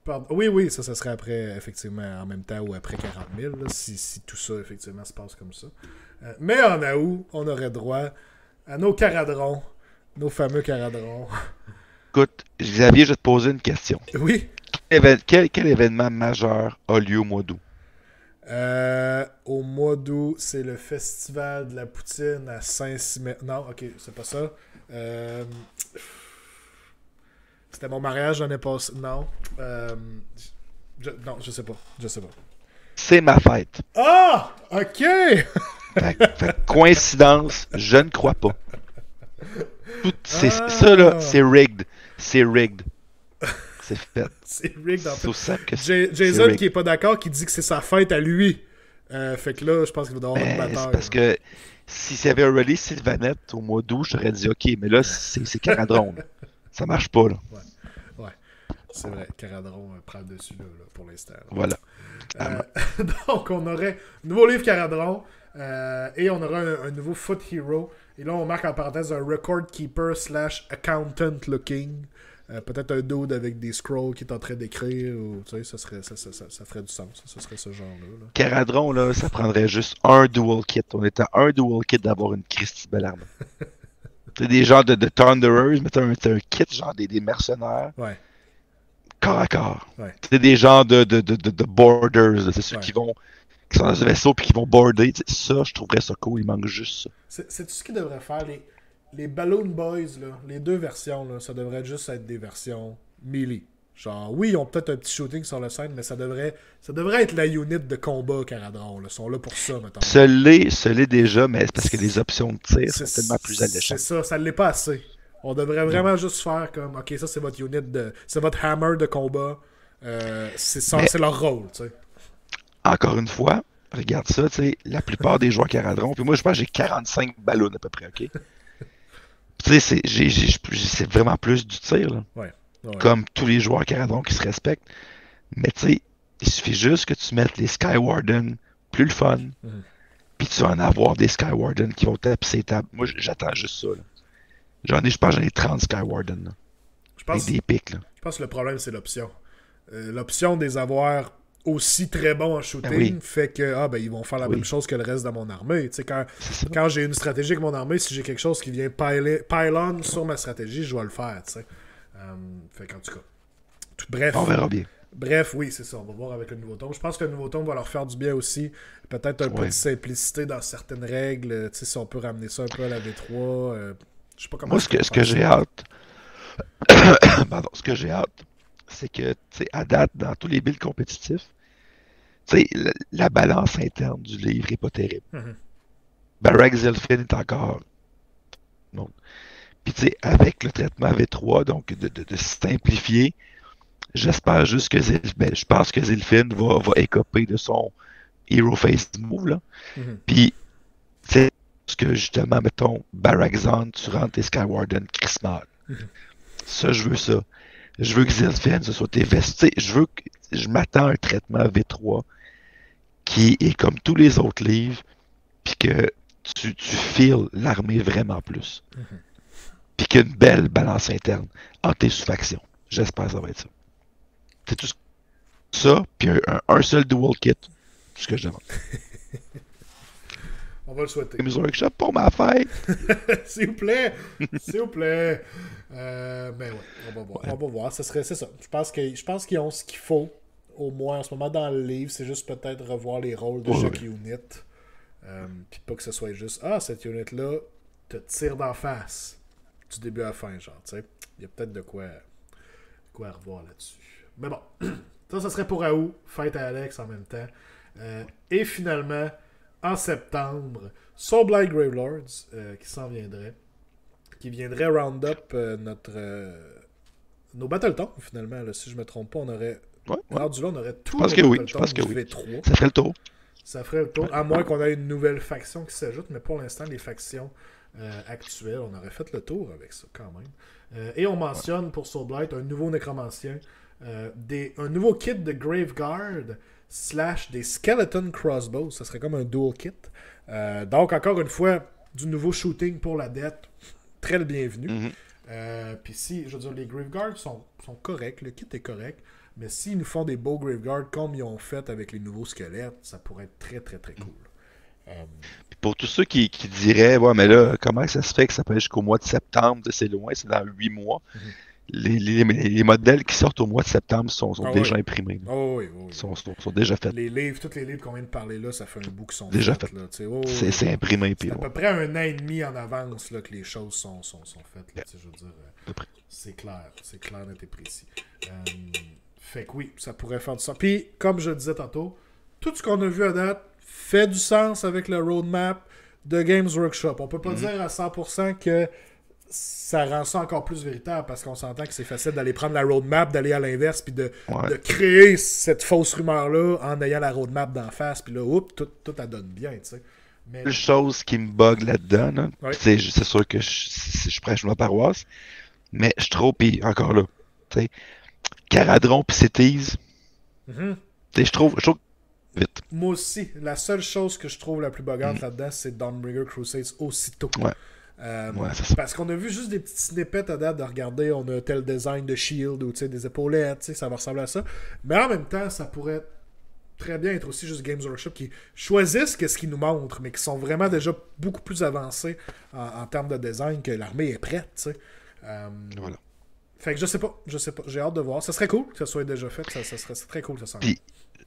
Pardon. Oui, ça serait après, effectivement, en même temps ou après 40 000, là, si tout ça, effectivement, se passe comme ça. Mais en août, on aurait droit à nos caradrons, nos fameux caradrons. Écoute, Xavier, je vais te poser une question. Oui? Quel événement majeur a lieu au mois d'août? Au mois d'août, c'est le festival de la poutine à Saint-Siméon. Non, ok, c'est pas ça. C'était mon mariage l'année passée. Non. Non, je sais pas. c'est ma fête. Ah! OK! Fait coïncidence, je ne crois pas. Ça, là, c'est rigged. C'est rigged. C'est fait. C'est rigged, en fait. C'est aussi simple que Jason, rigged. qui est pas d'accord, qui dit que c'est sa fête à lui. Fait que là, je pense qu'il va devoir une bataille. C'est parce que si ça avait release Sylvanette au mois d'août, j'aurais dit OK, mais là, c'est Caradron. Ça marche pas, là. Ouais. C'est vrai, Caradron prend le dessus là, pour l'instant. Voilà. Donc, on aurait un nouveau livre Caradron et on aurait un nouveau Foot Hero. Et là, on marque en parenthèse un Record Keeper / Accountant Looking. Peut-être un dude avec des scrolls qui est en train d'écrire. Ou, tu sais, ça ferait du sens. Ça serait ce genre-là. Là. Caradron, là, ça prendrait juste un dual kit. On était à un dual kit d'avoir une Christie belle arme. C'est des genres de Thunderers, mais t'as un kit, genre des mercenaires. Ouais. Corps à corps. Ouais. C'est des genres de boarders. C'est ceux qui sont dans ce vaisseau et qui vont border. Ça, je trouverais ça cool. Il manque juste ça. C'est tout ce qu'ils devraient faire. Les Balloon Boys, là, les deux versions, là, ça devrait juste être des versions melee. Genre, oui, ils ont peut-être un petit shooting sur le scène, mais ça devrait être la unit de combat Caradron. Ils sont là pour ça, mettons. Ça l'est déjà, mais c'est parce que les options de tir sont tellement plus alléchantes. C'est ça ne l'est pas assez. On devrait vraiment juste faire comme, ok, ça c'est votre unit c'est votre hammer de combat. C'est leur rôle, tu sais. Encore une fois, regarde ça, tu sais, la plupart des joueurs Caradron, puis moi je pense que j'ai 45 ballons à peu près, ok? Tu sais, c'est vraiment plus du tir, là. Ouais. Comme tous les joueurs Caradron qui se respectent. Mais tu sais, il suffit juste que tu mettes les Skywarden plus le fun, puis tu vas en avoir des Skywarden qui vont taper ces tables. Moi, j'attends juste ça, là. Je pense que j'en ai 30 Skywarden, là. Je pense, des pics, là. Je pense que le problème, c'est l'option. L'option des avoir aussi très bons en shooting fait que ils vont faire la même chose que le reste de mon armée. Tu sais, quand j'ai une stratégie avec mon armée, si j'ai quelque chose qui vient pile-on sur ma stratégie, je vais le faire. Tu sais. Fait qu'en tout cas. Bref. On verra bien. Bref, oui, c'est ça. On va voir avec le nouveau tome. Je pense que le nouveau tome va leur faire du bien aussi. Peut-être un peu de simplicité dans certaines règles. Tu sais, si on peut ramener ça un peu à la V3. Je sais pas comment. Moi, ce que j'ai hâte. Pardon, ce que j'ai hâte, c'est que, tu sais, à date, dans tous les builds compétitifs, tu sais, la balance interne du livre est pas terrible. Barak Zilfin est encore. Donc, puis, tu sais, avec le traitement V3, donc de simplifier, j'espère juste que je pense que Zilfin va écoper de son Hero Face Move, là. Puis, tu sais, parce que justement, mettons, Barakzon, tu rentres tes Skywarden Christmas. Ça, je veux ça. Je veux que Zilfin, ce soit tes vestes. Je m'attends à un traitement V3 qui est comme tous les autres livres, puis que tu files l'armée vraiment plus. Puis qu'il y a une belle balance interne entre tes sous-factions. J'espère que ça va être ça. C'est tout ça, puis un seul dual kit. C'est ce que je demande. On va le souhaiter. Mes workshops pour ma fête. S'il vous plaît. S'il vous plaît. Mais ouais, on va voir. On va voir. C'est ça. Je pense qu'ils ont ce qu'il faut. Au moins en ce moment dans le livre. C'est juste peut-être revoir les rôles de chaque unit. Puis pas que ce soit juste cette unit-là te tire d'en face. Du début à la fin, genre, tu sais. Il y a peut-être de quoi à revoir là-dessus. Mais bon. Ça serait pour Août. Fête à Alex en même temps. Et finalement, en septembre, Soulblight Gravelords qui s'en viendrait. Qui viendrait round up nos Battletons, finalement. Là, si je me trompe pas, on aurait. Rendu là, on aurait tout. Je pense que oui. V3. Ça ferait le tour. Ça ferait le tour. À moins qu'on ait une nouvelle faction qui s'ajoute, mais pour l'instant, les factions actuelles, on aurait fait le tour avec ça quand même. Et on mentionne pour Soulblight un nouveau nécromancien, un nouveau kit de Graveguard / des Skeleton Crossbows. Ça serait comme un dual kit. Donc, encore une fois, du nouveau shooting pour la dette. Très le bienvenu. Puis si, je veux dire, les Graveguards sont corrects. Le kit est correct. Mais s'ils nous font des beaux Graveguards comme ils ont fait avec les nouveaux squelettes, ça pourrait être très, très, très cool. Pour tous ceux qui diraient, mais là, comment ça se fait que ça peut être jusqu'au mois de septembre, c'est loin, c'est dans 8 mois. Les modèles qui sortent au mois de septembre sont déjà imprimés. Oui. Sont déjà faits. Tous les livres qu'on vient de parler là, ça fait un bout qu'ils sont déjà faits. C'est imprimé. C'est à peu près 1 an et demi en avance là, que les choses sont faites. Là, je veux dire, c'est clair, net et précis. Fait que oui, ça pourrait faire du sens. Puis, comme je le disais tantôt, tout ce qu'on a vu à date fait du sens avec le roadmap de Games Workshop. On peut pas dire à 100% que ça rend ça encore plus véritable parce qu'on s'entend que c'est facile d'aller prendre la roadmap, d'aller à l'inverse, puis de créer cette fausse rumeur-là en ayant la roadmap d'en face, puis là, oups, tout ça donne bien, tu sais. Mais... La chose qui me bug là-dedans, là, c'est sûr que je prêche ma paroisse, mais je trouve, puis encore là, tu sais, Caradron puis Cities, je trouve vite. Moi aussi, la seule chose que je trouve la plus buggante là-dedans, c'est Dawnbreaker Crusades aussitôt. Parce qu'on a vu juste des petites snippets à date de regarder, on a tel design de shield ou des épaulettes, ça va ressembler à ça. Mais en même temps, ça pourrait très bien être aussi juste Games Workshop qui choisissent ce qu'ils nous montrent, mais qui sont vraiment déjà beaucoup plus avancés en termes de design que l'armée est prête. Voilà. Fait que je sais pas, j'ai hâte de voir. Ça serait cool que ça soit déjà fait, ça serait très cool que ça s'en.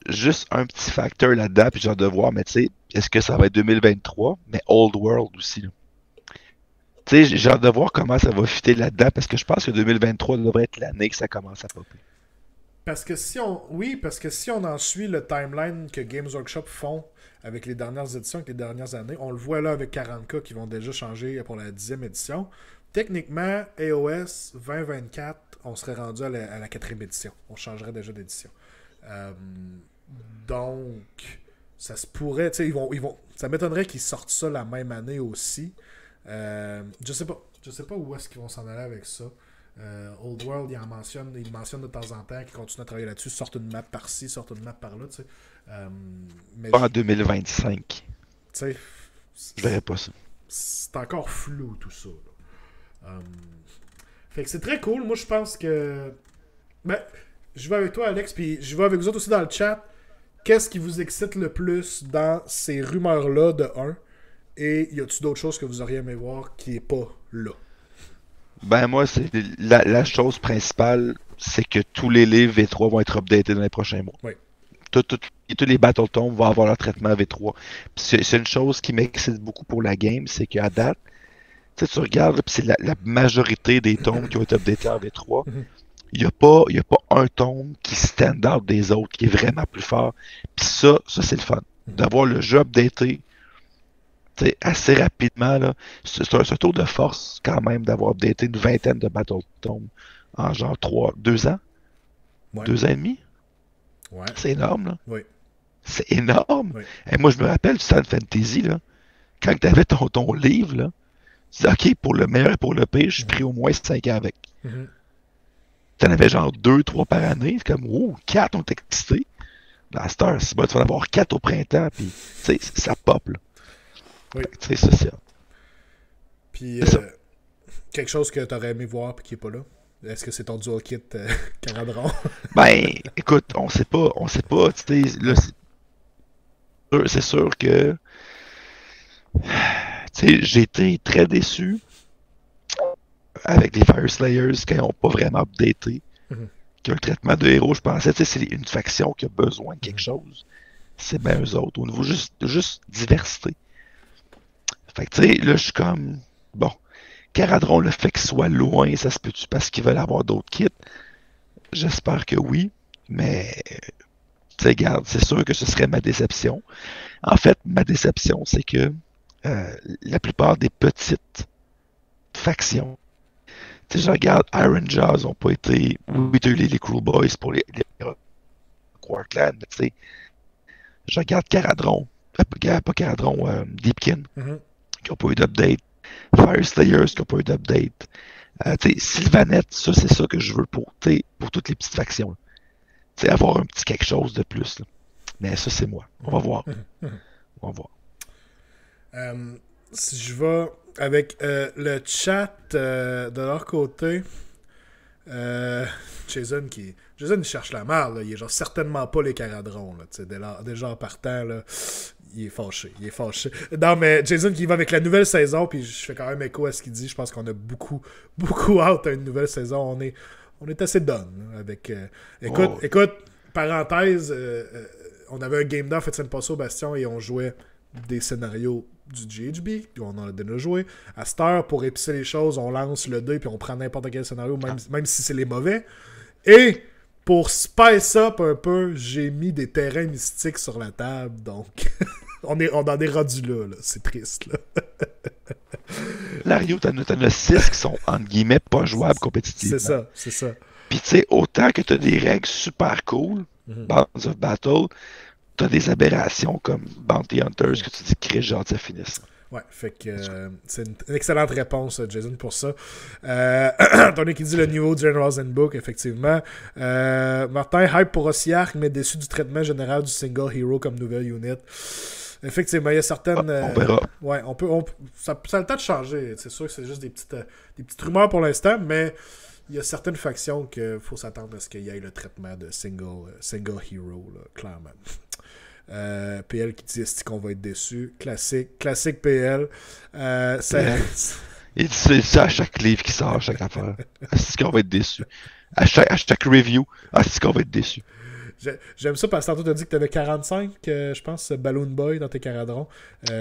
Juste un petit facteur là-dedans, puis j'ai hâte de voir, mais tu sais, est-ce que ça va être 2023, mais Old World aussi, là. Tu sais, j'ai hâte de voir comment ça va fitter là-dedans, parce que je pense que 2023 devrait être l'année que ça commence à popper. Parce que si on en suit le timeline que Games Workshop font avec les dernières éditions, avec les dernières années, on le voit là avec 40K qui vont déjà changer pour la 10e édition. Techniquement, AOS 2024, on serait rendu à la 4e édition. On changerait déjà d'édition. Donc, ça se pourrait, tu sais, ils vont, ça m'étonnerait qu'ils sortent ça la même année aussi. Je sais pas où est-ce qu'ils vont s'en aller avec ça. Old World, il mentionne de temps en temps qu'ils continuent à travailler là-dessus, sortent une map par-ci, sortent une map par-là, tu sais. Mais en 2025. Tu sais, je verrais pas ça. C'est encore flou tout ça. Fait que c'est très cool. Moi, je pense que... Ben, je vais avec toi, Alex, puis je vais avec vous autres aussi dans le chat. Qu'est-ce qui vous excite le plus dans ces rumeurs-là de 1? Et y a-t-il d'autres choses que vous auriez aimé voir qui n'est pas là? Ben moi, c'est la chose principale, c'est que tous les livres V3 vont être updatés dans les prochains mois. Oui. Tous les Battle Tomes vont avoir leur traitement V3. C'est une chose qui m'excite beaucoup pour la game, c'est qu'à date, tu regardes, c'est la majorité des tomes qui ont été updatés en V3. Il n'y a pas un tome qui stand out des autres, qui est vraiment plus fort. Puis ça c'est le fun. D'avoir le jeu updaté assez rapidement, là. C'est un tour de force quand même d'avoir updaté une vingtaine de Battle Tomes en genre 2 ans. Ouais. 2 ans et demi. Ouais. C'est énorme, là. Oui. C'est énorme. Oui. Et moi, je me rappelle du Stan Fantasy, là, quand tu avais ton livre, là, tu disais, OK, pour le meilleur et pour le pire, je suis pris au moins 5 ans avec. Tu en avais genre 2-3 par année. C'est comme, oh, 4, on est excité. Dans cette heure, c'est bon, tu vas en avoir 4 au printemps, puis, tu sais, ça pop, là. Oui. Tu sais, ça, c'est... Puis, quelque chose que tu aurais aimé voir et qui n'est pas là? Est-ce que c'est ton dual kit Caradron? Ben, écoute, on sait pas, tu sais, là, c'est sûr que, tu sais, j'ai été très déçu avec les Fire Slayers quand ils n'ont pas vraiment updaté. Que le traitement de héros, je pensais, tu sais, c'est une faction qui a besoin de quelque chose. C'est bien eux autres, au niveau juste diversité. Fait que, tu sais, là, je suis comme, bon, Caradron, le fait qu'il soit loin, ça se peut-tu parce qu'ils veulent avoir d'autres kits? J'espère que oui, mais, tu sais, regarde, c'est sûr que ce serait ma déception. En fait, ma déception, c'est que la plupart des petites factions, tu sais, je regarde, Iron Jaws n'ont pas été, oui, les Cruel Boys pour les Quarkland, mais tu sais, je regarde Caradron, pas Caradron, Deepkin, qui n'ont pas eu d'update. Fire Slayers qui n'ont pas eu d'update. Sylvanette, ça, c'est ça que je veux pour toutes les petites factions. Avoir un petit quelque chose de plus. Là. Mais ça, c'est moi. On va voir. On va voir. Si je vais avec le chat de leur côté, Jason il cherche la merde. Là. Il est genre certainement pas les Caradrons. Là, déjà en partant, là, il est fâché. Non, mais Jason qui va avec la nouvelle saison, puis je fais quand même écho à ce qu'il dit. Je pense qu'on a beaucoup, beaucoup hâte à une nouvelle saison. On est assez done. Avec, écoute, parenthèse, on avait un game d'off à Passo Bastion et on jouait des scénarios du GHB, puis on en a déjà joué. À cette heure, pour épicer les choses, on lance le dé puis on prend n'importe quel scénario, même si c'est les mauvais. Et pour spice up un peu, j'ai mis des terrains mystiques sur la table, donc on en est rendu là. C'est triste, là. Lario, t'en as 6 qui sont, entre guillemets, pas jouables compétitivement. C'est ça. Puis tu sais, autant que t'as des règles super cool, Bands of Battle, t'as des aberrations comme Bounty Hunters que tu dis que j'ai hâte que ça finisse. Ouais, fait que c'est une excellente réponse, Jason, pour ça. Tony qui dit le niveau du General's Handbook, effectivement. Martin, hype pour Ossiark, mais déçu du traitement général du single hero comme nouvelle unit. Effectivement, il y a certaines... on verra. Ouais, ça a le temps de changer. C'est sûr que c'est juste des petites rumeurs pour l'instant, mais il y a certaines factions qu'il faut s'attendre à ce qu'il y ait le traitement de single hero, là, clairement. PL qui dit est-ce qu'on va être déçu. Classique PL. Il dit ça à chaque livre qui sort, à chaque affaire. Est-ce qu'on va être déçu? À chaque review, est-ce qu'on va être déçu? J'aime ça parce que tantôt tu as dit que tu avais 45, je pense, Balloon Boy dans tes caradrons.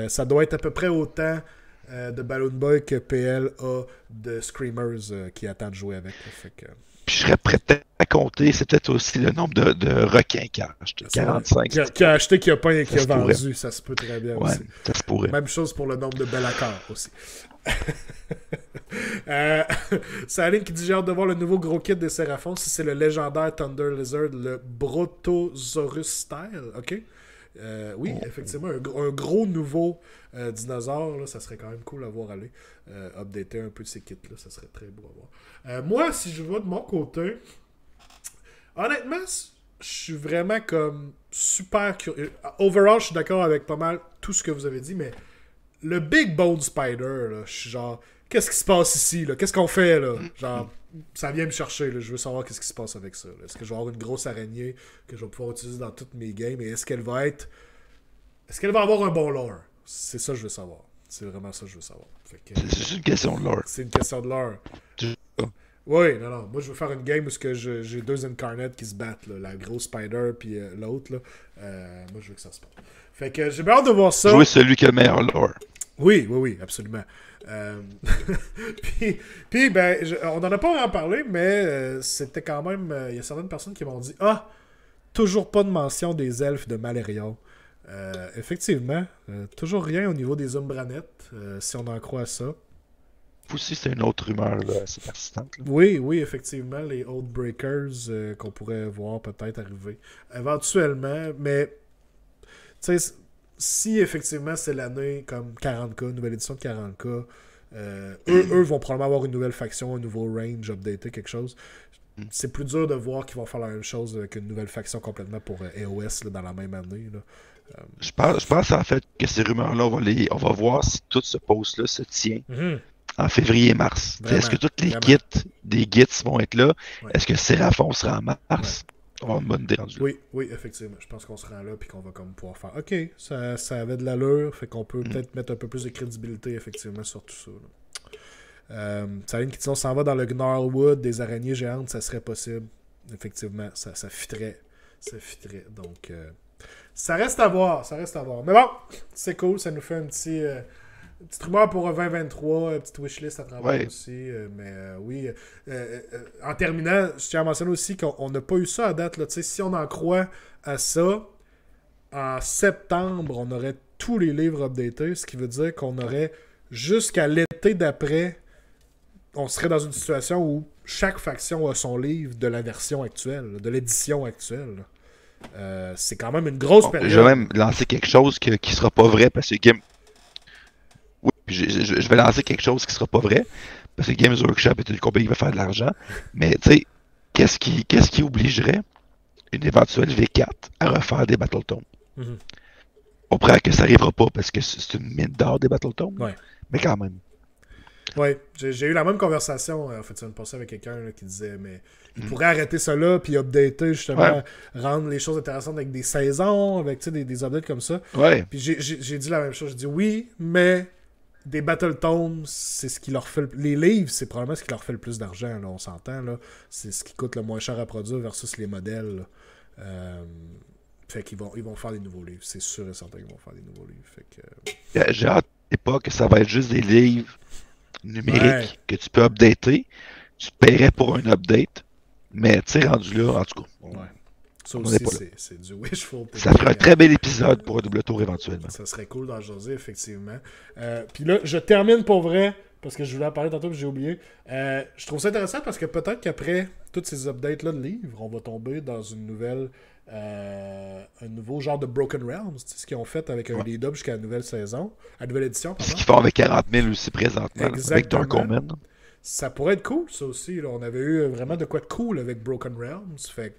Ça doit être à peu près autant de Balloon Boy que PL a de Screamers qui attendent de jouer avec. Fait que... Puis je serais prêt à compter, c'est peut-être aussi le nombre de requins qui a acheté. 45. Qui a acheté, qui a pas qui a vendu. Ça se peut très bien ouais, aussi. Ça se pourrait. Même chose pour le nombre de Bellacar aussi. Saline qui dit j'ai hâte de voir le nouveau gros kit des Séraphons si c'est le légendaire Thunder Lizard, le Brontosaurus style, ok? Oui, effectivement, un gros nouveau dinosaure, là, ça serait quand même cool à voir aller. Updater un peu de ces kits-là, ça serait très beau à voir. Moi, si je vais de mon côté, honnêtement, je suis vraiment comme super curieux. Overall, je suis d'accord avec pas mal tout ce que vous avez dit, mais le Big Bone Spider, là, je suis genre, qu'est-ce qui se passe ici, là? Qu'est-ce qu'on fait, là? Genre, ça vient me chercher, là. Je veux savoir qu'est-ce qui se passe avec ça. Là. Est-ce que je vais avoir une grosse araignée que je vais pouvoir utiliser dans toutes mes games? Et est-ce qu'elle va avoir un bon lore? C'est ça que je veux savoir. C'est vraiment ça que je veux savoir. C'est une question de lore. C'est une question de lore. Oui, non. Moi, je veux faire une game où j'ai deux incarnates qui se battent, là, la grosse Spider puis l'autre. Là. Moi, je veux que ça se passe. Fait que j'ai bien hâte de voir ça. Jouer celui qui a le meilleur lore. Oui, absolument. Puis on n'en a pas vraiment parlé, mais c'était quand même... Il y a certaines personnes qui m'ont dit « Ah, toujours pas de mention des elfes de Malérion. » Effectivement, toujours rien au niveau des Umbranettes, si on en croit à ça. Aussi, c'est une autre rumeur là, assez persistante. Là. Oui, effectivement, les Oathbreakers qu'on pourrait voir peut-être arriver éventuellement, mais tu sais, si effectivement c'est l'année comme 40K, nouvelle édition de 40K, eux vont probablement avoir une nouvelle faction, un nouveau range updaté, quelque chose. C'est plus dur de voir qu'ils vont faire la même chose qu'une nouvelle faction complètement pour AOS là, dans la même année. Là. Je pense en fait que ces rumeurs-là, on va voir si tout ce post-là se tient en février-mars. Est-ce que toutes les kits des Gits vont être là? Ouais. Est-ce que Séraphon sera en mars? Ouais. On va avoir une bonne idée rendue là. Oui, effectivement. Je pense qu'on se rend là et qu'on va comme pouvoir faire OK, ça avait de l'allure, fait qu'on peut peut-être mettre un peu plus de crédibilité effectivement sur tout ça. Saline qui dit on s'en va dans le Gnarlwood des araignées géantes, ça serait possible. Effectivement, ça fitterait. Donc ça reste à voir. Mais bon, c'est cool, ça nous fait un petit petite rumeur pour 2023, petite wishlist à travers aussi. Mais oui, en terminant, je tiens à mentionner aussi qu'on n'a pas eu ça à date. Là. Si on en croit à ça, en septembre, on aurait tous les livres updatés, ce qui veut dire qu'on aurait jusqu'à l'été d'après, on serait dans une situation où chaque faction a son livre de la version actuelle, de l'édition actuelle. C'est quand même une grosse période. Je vais même lancer quelque chose qui sera pas vrai parce que oui, je vais lancer quelque chose qui sera pas vrai parce que Games Workshop est une compagnie qui va faire de l'argent. Mais tu sais, qu'est-ce qui obligerait une éventuelle V4 à refaire des Battletomes? On comprend que ça n'arrivera pas parce que c'est une mine d'or des Battletomes. Ouais. Mais quand même. Oui, j'ai eu la même conversation en fait, semaine passée avec quelqu'un là, qui disait mais il pourrait arrêter ça là puis updater justement, rendre les choses intéressantes avec des saisons, avec des updates comme ça. Ouais. Puis j'ai dit la même chose, j'ai dit oui, mais des Battletomes, c'est ce qui leur fait les livres, c'est probablement ce qui leur fait le plus d'argent, là, on s'entend là, c'est ce qui coûte le moins cher à produire versus les modèles. Fait qu'ils vont faire des nouveaux livres, c'est sûr et certain qu'ils vont faire des nouveaux livres. Fait que j'ai hâte pas que ça va être juste des livres numérique que tu peux updater, tu paierais pour un update, Mais tu sais, rendu là, en tout cas, Ouais. Ça on aussi, n'est pas là. c'est du wishful thinking. Ça ferait un très bel épisode pour un double tour éventuellement. Ça serait cool d'en jaser, effectivement. Puis là, je termine pour vrai, parce que je voulais en parler tantôt, puis j'ai oublié. Je trouve ça intéressant parce que peut-être qu'après toutes ces updates-là de livres, on va tomber dans une nouvelle... un nouveau genre de Broken Realms, ce qu'ils ont fait avec un lead-up jusqu'à la nouvelle saison, à la nouvelle édition. Ce qu'ils font avec 40 000 aussi présentement, Exactement. avec Dark Omen. Ça pourrait être cool, ça aussi. Là. On avait eu vraiment de quoi de cool avec Broken Realms. Fait que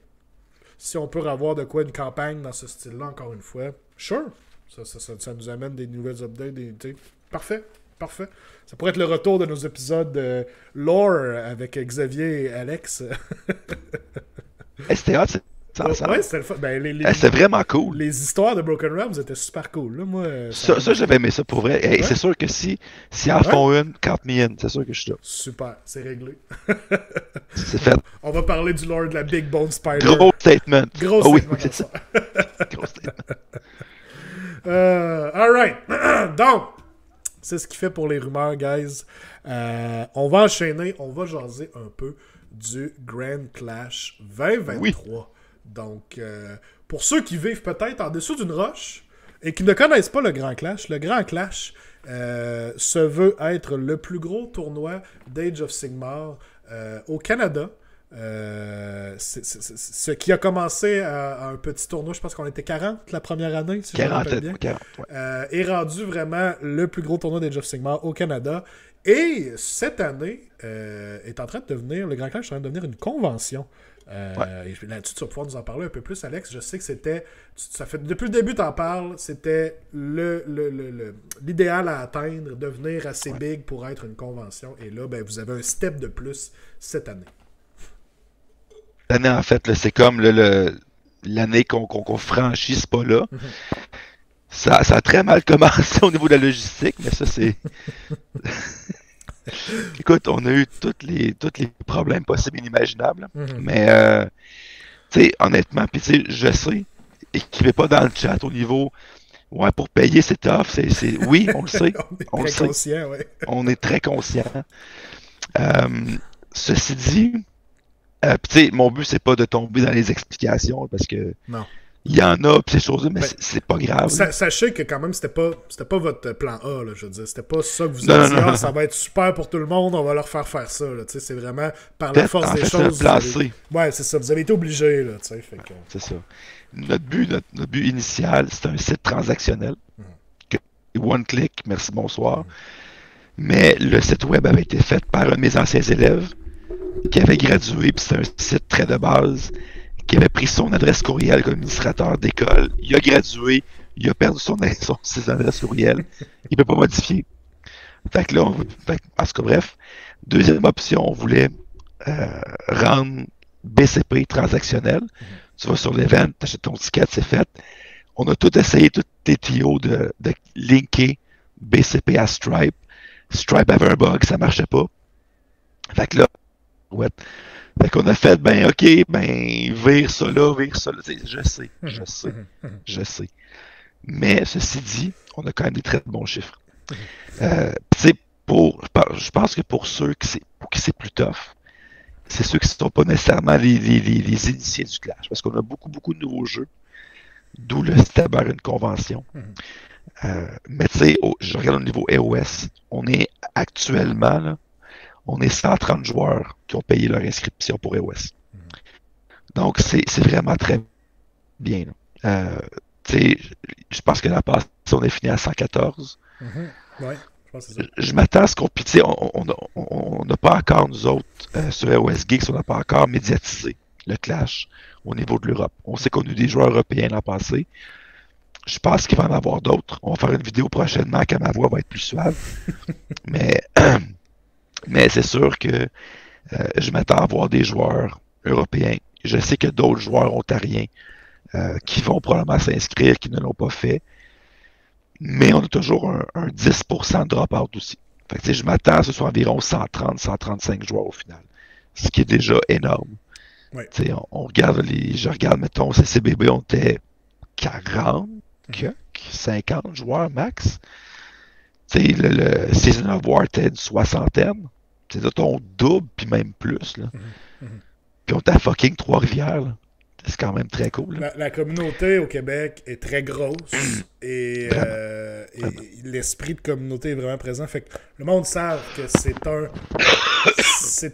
si on peut avoir de quoi une campagne dans ce style-là, encore une fois, sure. Ça nous amène des nouvelles updates. Parfait. Parfait. Ça pourrait être le retour de nos épisodes lore avec Xavier et Alex. C'était hot, ouais, c'était le fun. Ben, c'était vraiment cool. Les histoires de Broken Realms étaient super cool. Là, moi, ça j'avais aimé ça pour vrai. Et c'est sûr que si en font une, count me in, c'est sûr que je suis là. Super, c'est réglé. C'est fait. On va parler du lore de la Big Bone Spider. Gros statement. Gros statement. Oui, c'est ça. Gros statement. Alright. Donc, c'est ce qui fait pour les rumeurs, guys. On va enchaîner, on va jaser un peu du Grand Clash 2023. Oui. Donc, pour ceux qui vivent peut-être en dessous d'une roche et qui ne connaissent pas le Grand Clash se veut être le plus gros tournoi d'Age of Sigmar au Canada. Ce qui a commencé à un petit tournoi, je pense qu'on était 40 la première année, si 40, je me rappelle bien. 40, ouais. Est rendu vraiment le plus gros tournoi d'Age of Sigmar au Canada. Et cette année est en train de devenir, le Grand Clash est en train de devenir une convention. Là-dessus, tu vas pouvoir nous en parler un peu plus, Alex. Je sais que c'était... Ça fait, depuis le début, tu en parles. C'était l'idéal à atteindre, devenir assez big pour être une convention. Et là, ben, vous avez un step de plus cette année. L'année, en fait, là, c'est comme l'année qu'on franchit ce pas-là. Mm-hmm. Ça a très mal commencé au niveau de la logistique, mais ça, c'est... Écoute, on a eu tous les problèmes possibles et inimaginables. Mm-hmm. Mais, tu sais, honnêtement, puis tu sais, je sais, écrivez pas dans le chat au niveau... Ouais, pour payer, c'est tough. Oui, on le sait. on est très conscient, ouais. On est très conscient. Ceci dit... tu sais, mon but, c'est pas de tomber dans les explications, parce que... Non. Il y en a, pis ces choses-là, mais c'est pas grave. Sachez que quand même, c'était pas votre plan A, là, je veux dire. C'était pas ça que vous avez dit, ça va être super pour tout le monde, on va leur faire ça. Là, c'est vraiment par la force des choses. Ouais, c'est ça. Vous avez été obligés. Là, fait que... C'est ça. Notre but initial, c'est un site transactionnel. One click, merci, bonsoir. Mais le site web avait été fait par un de mes anciens élèves qui avait gradué, puis c'est un site très de base, qui avait pris son adresse courriel comme administrateur d'école. Il a gradué, il a perdu son adresse courriel. Il ne peut pas modifier. Fait que là, en tout cas, bref. Deuxième option, on voulait rendre BCP transactionnel. Tu vas sur l'event, tu achètes ton ticket, c'est fait. On a tout essayé, tous les tuyaux de linker BCP à Stripe. Stripe avait un bug, ça marchait pas. Fait que là, fait qu'on a fait, vire ça là. Je sais. Mais ceci dit, on a quand même des très bons chiffres. Je pense que pour ceux qui c'est plus tough, c'est ceux qui ne sont pas nécessairement les initiés du Clash. Parce qu'on a beaucoup de nouveaux jeux, d'où le step vers une convention. Mais tu sais, je regarde au niveau EOS, on est actuellement, là, on est 130 joueurs qui ont payé leur inscription pour EOS. Donc, c'est vraiment très bien. Je pense que la passe, on est fini à 114. Ouais, je pense que c'est ça. Je m'attends à ce qu'on... Puis, on n'a pas encore, nous autres, sur EOS Geeks, on n'a pas encore médiatisé le clash au niveau de l'Europe. On sait qu'on a eu des joueurs européens l'an passé. Je pense qu'il va en avoir d'autres. On va faire une vidéo prochainement quand ma voix va être plus suave. Mais c'est sûr que je m'attends à voir des joueurs européens. Je sais que d'autres joueurs ontariens qui vont probablement s'inscrire, qui ne l'ont pas fait. Mais on a toujours un 10% de drop-out aussi. Fait que, je m'attends à ce soit environ 130-135 joueurs au final. Ce qui est déjà énorme. Ouais. On regarde je regarde, mettons, CCBB, on était 40, 50 joueurs max. Le Season of War était une soixantaine. C'est on double, puis même plus. Là. Puis on est à fucking Trois-Rivières, là. C'est quand même très cool. La communauté au Québec est très grosse et, Vraiment. et Vraiment. l'esprit de communauté est vraiment présent. Fait que le monde sait que c'est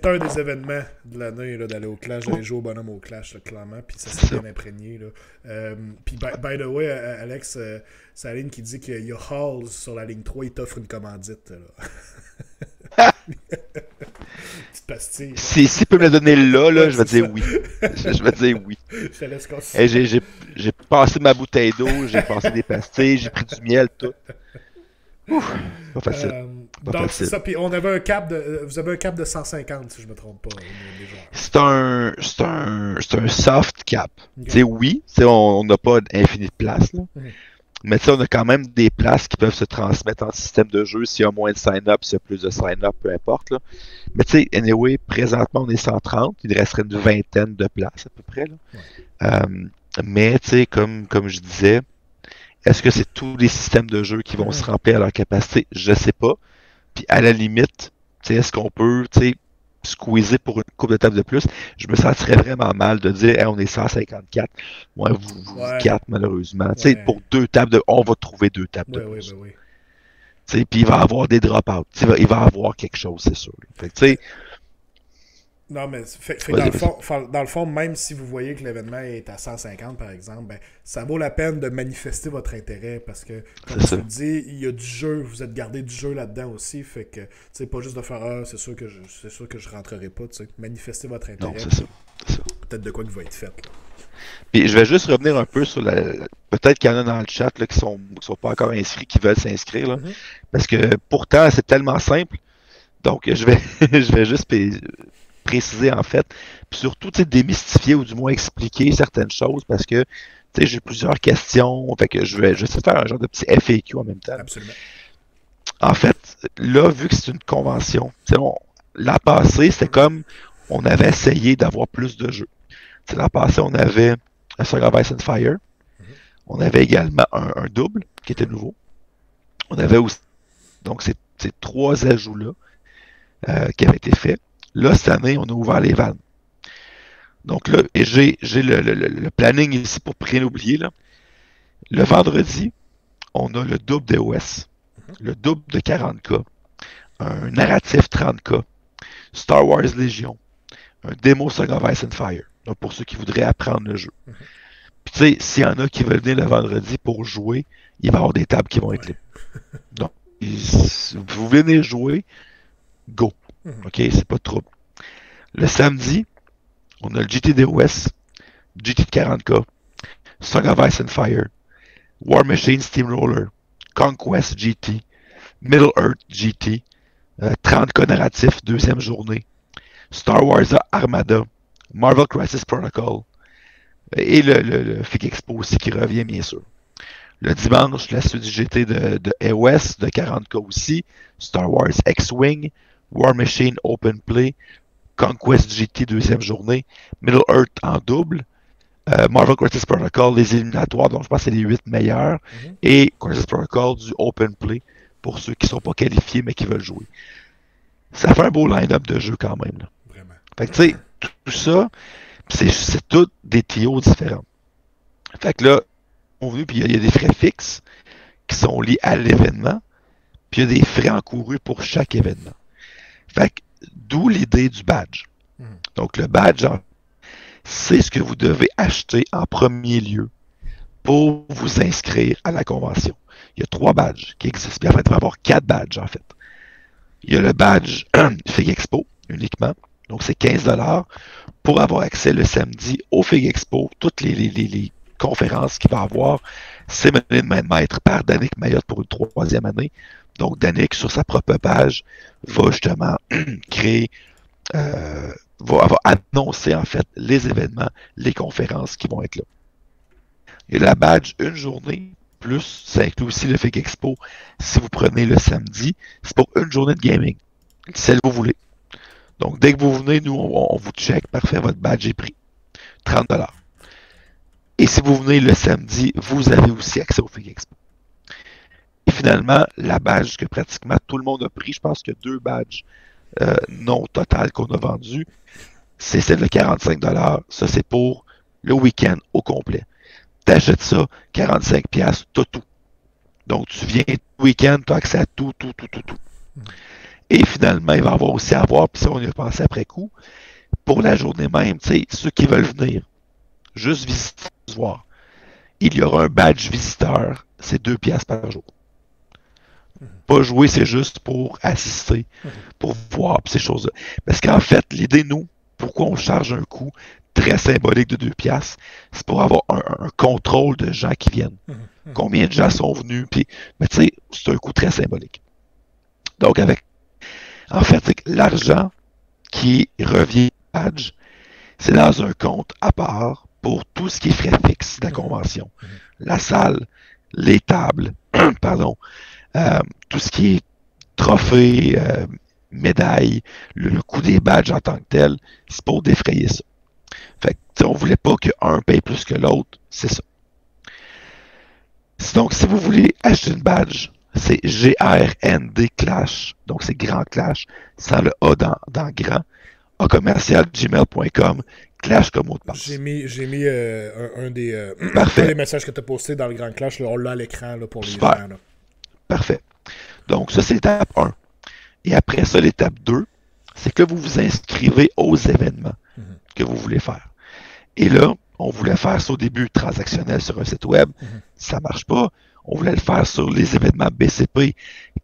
un des événements de l'année là, d'aller au Clash, d'aller jouer au bonhomme au Clash, là, clairement. Puis ça s'est bien imprégné. Là. Puis by the way, Alex, c'est la ligne qui dit qu'il y a Halls sur la ligne 3, il t'offre une commandite. Là. Petite pastille. S'il peut me le donner là, je vais dire oui. Je vais dire oui. Je te laisse continuer. Hey, j'ai passé ma bouteille d'eau, j'ai passé des pastilles, j'ai pris du miel, tout. Ouf, pas facile. Pas Donc, facile. c'est ça. Puis on avait un cap de. Vous avez un cap de 150, si je me trompe pas, déjà. C'est un soft cap. Okay. Tu sais, oui, on n'a pas d'infini de place, là. Mais tu sais, on a quand même des places qui peuvent se transmettre en système de jeu s'il y a moins de sign-up, s'il y a plus de sign-up, peu importe. Là. Mais tu sais, anyway, présentement, on est 130. Il resterait une vingtaine de places à peu près. Là. Mais tu sais, comme je disais, est-ce que c'est tous les systèmes de jeu qui vont se remplir à leur capacité? Je sais pas. Puis à la limite, tu sais, est-ce qu'on peut, tu sais, squeezer pour une coupe de table de plus? Je me sentirais vraiment mal de dire, hey, on est 154. Ouais, vous 4, malheureusement. Tu sais, pour 2 tables on va trouver 2 tables de plus. Oui. Tu sais, puis il va y avoir des drop-outs. Il va y avoir quelque chose, c'est sûr. Fait que, tu sais, non, mais dans le fond, même si vous voyez que l'événement est à 150, par exemple, ben, ça vaut la peine de manifester votre intérêt parce que, comme tu le dis, il y a du jeu, vous êtes gardé du jeu là-dedans aussi. Fait que, tu sais, pas juste de faire c'est sûr que je rentrerai pas. Manifestez votre intérêt. Non, c'est ça. Peut-être de quoi qui va être fait. Là. Puis je vais juste revenir un peu sur peut-être qu'il y en a dans le chat là, qui sont pas encore inscrits, qui veulent s'inscrire. Là, parce que pourtant, c'est tellement simple. Donc, je vais juste préciser en fait, puis surtout démystifier ou du moins expliquer certaines choses parce que j'ai plusieurs questions, fait que je vais faire un genre de petit FAQ en même temps. Absolument. En fait, là, vu que c'est une convention, l'an passé, c'était comme on avait essayé d'avoir plus de jeux. L'an passé, on avait un Song of Ice and Fire, on avait également un double qui était nouveau. On avait aussi donc ces 3 ajouts-là qui avaient été faits. Là, cette année, on a ouvert les vannes. Donc là, et j'ai le planning ici pour rien oublier. Là. Le vendredi, on a le double DOS, le double de 40K, un narratif 30K, Star Wars Légion, un démo Song of Ice and Fire, donc pour ceux qui voudraient apprendre le jeu. Puis tu sais, s'il y en a qui veulent venir le vendredi pour jouer, il va y avoir des tables qui vont être libres. Donc, si vous venez jouer, go. OK, c'est pas de trouble. Le samedi, on a le GT-DOS, GT de 40K, Song of Ice and Fire, War Machine Steamroller, Conquest GT, Middle Earth GT, 30K narratif, 2e journée, Star Wars Armada, Marvel Crisis Protocol, et le FIG Expo aussi qui revient, bien sûr. Le dimanche, la suite du GT de EOS, de 40K aussi, Star Wars X-Wing, War Machine Open Play, Conquest GT 2e journée, Middle Earth en double, Marvel Crisis Protocol, les éliminatoires, donc je pense que c'est les 8 meilleurs, et Crisis Protocol du Open Play pour ceux qui ne sont pas qualifiés mais qui veulent jouer. Ça fait un beau line-up de jeu quand même. Là. Vraiment. Fait que tu sais, tout ça, c'est tous des TO différents. Fait que là, on venu, puis il y a des frais fixes qui sont liés à l'événement, puis il y a des frais encourus pour chaque événement. Fait que, d'où l'idée du badge. Donc, le badge, c'est ce que vous devez acheter en premier lieu pour vous inscrire à la convention. Il y a 3 badges qui existent. Bien, en fait, il va y avoir 4 badges, en fait. Il y a le badge FIG Expo, uniquement. Donc, c'est 15$ pour avoir accès le samedi au FIG Expo, toutes les conférences qu'il va y avoir. C'est mené de main de maître par Danick Mayotte pour une 3e année. Donc, Danick, sur sa propre page, va justement créer, va annoncer en fait les événements, les conférences qui vont être là. Et la badge, une journée, plus, ça inclut aussi le FIG Expo. Si vous prenez le samedi, c'est pour une journée de gaming, celle que vous voulez. Donc, dès que vous venez, nous, on vous check, parfait, votre badge est pris. 30$. Et si vous venez le samedi, vous avez aussi accès au FIG Expo. Et finalement, la badge que pratiquement tout le monde a pris, je pense qu'il y a 2 badges non total qu'on a vendus. c'est celle de 45 $. Ça, c'est pour le week-end au complet. T'achètes ça, 45 $, t'as tout. Donc, tu viens le week-end, tu as accès à tout. Et finalement, il va y avoir aussi à voir, puis ça, on y a pensé après coup, pour la journée même, tu sais, ceux qui veulent venir, juste visiter, voir. Il y aura un badge visiteur, c'est 2 $ par jour. Pas jouer, c'est juste pour assister, pour voir ces choses-là. Parce qu'en fait, l'idée, nous, pourquoi on charge un coût très symbolique de 2 $, c'est pour avoir un contrôle de gens qui viennent. Combien de gens sont venus, puis, mais tu sais, c'est un coût très symbolique. Donc, en fait, c'est que l'argent qui revient au badge, c'est dans un compte à part pour tout ce qui est frais fixes de la convention. La salle, les tables, pardon, tout ce qui est trophée, médaille, le coût des badges en tant que tel, c'est pour défrayer ça. Fait que, on voulait pas qu'un paye plus que l'autre, c'est ça. Donc, si vous voulez acheter une badge, c'est GRND Clash, donc c'est Grand Clash, sans le A dans grand, @gmail.com, Clash comme mot de passe. J'ai mis un des messages que tu as posté dans le Grand Clash, là, on l'a à l'écran là, pour les gens. Là. Parfait. Donc, ça, c'est l'étape 1. Et après ça, l'étape 2, c'est que vous vous inscrivez aux événements que vous voulez faire. Et là, on voulait faire ça au début transactionnel sur un site web. Ça marche pas. On voulait le faire sur les événements BCP.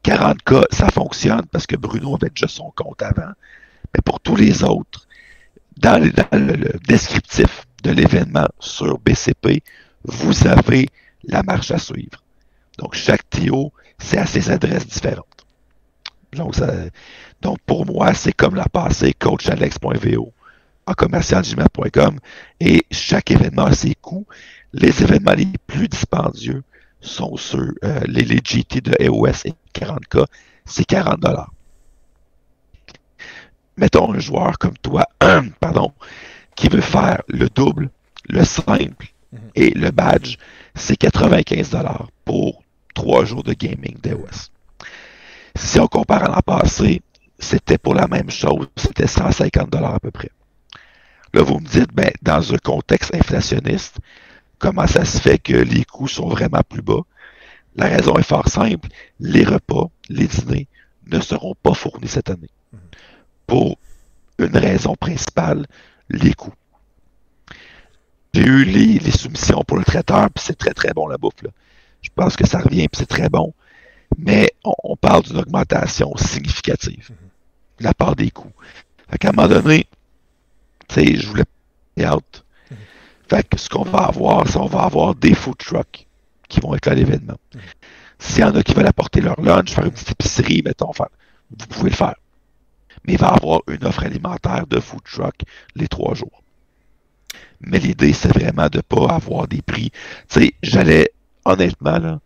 40K, ça fonctionne parce que Bruno avait déjà son compte avant. Mais pour tous les autres, dans le descriptif de l'événement sur BCP, vous avez la marche à suivre. Donc, chaque TO, c'est à ses adresses différentes. Donc pour moi, c'est comme la passée coachalex.vo @gmail.com et chaque événement a ses coûts. Les événements les plus dispendieux sont sur les GT de EOS et 40K, c'est 40 $. Mettons un joueur comme toi, pardon, qui veut faire le double, le simple et le badge, c'est 95 $ pour 3 jours de gaming d'EOS. Si on compare à l'an passé, c'était pour la même chose, c'était 150 $ à peu près. Là, vous me dites, ben, dans un contexte inflationniste, comment ça se fait que les coûts sont vraiment plus bas? La raison est fort simple, les repas, les dîners ne seront pas fournis cette année. Pour une raison principale, les coûts. J'ai eu les soumissions pour le traiteur, puis c'est très très bon la bouffe. Là. Je pense que ça revient, puis c'est très bon. Mais on parle d'une augmentation significative de la part des coûts. Fait qu'à un moment donné, tu sais, je voulais pas out. Fait que ce qu'on va avoir, c'est qu'on va avoir des food trucks qui vont être là à l'événement. S'il y en a qui veulent apporter leur lunch, faire une petite épicerie, mettons, vous pouvez le faire. Mais il va y avoir une offre alimentaire de food truck les 3 jours. Mais l'idée, c'est vraiment de ne pas avoir des prix. Tu sais, honnêtement, là,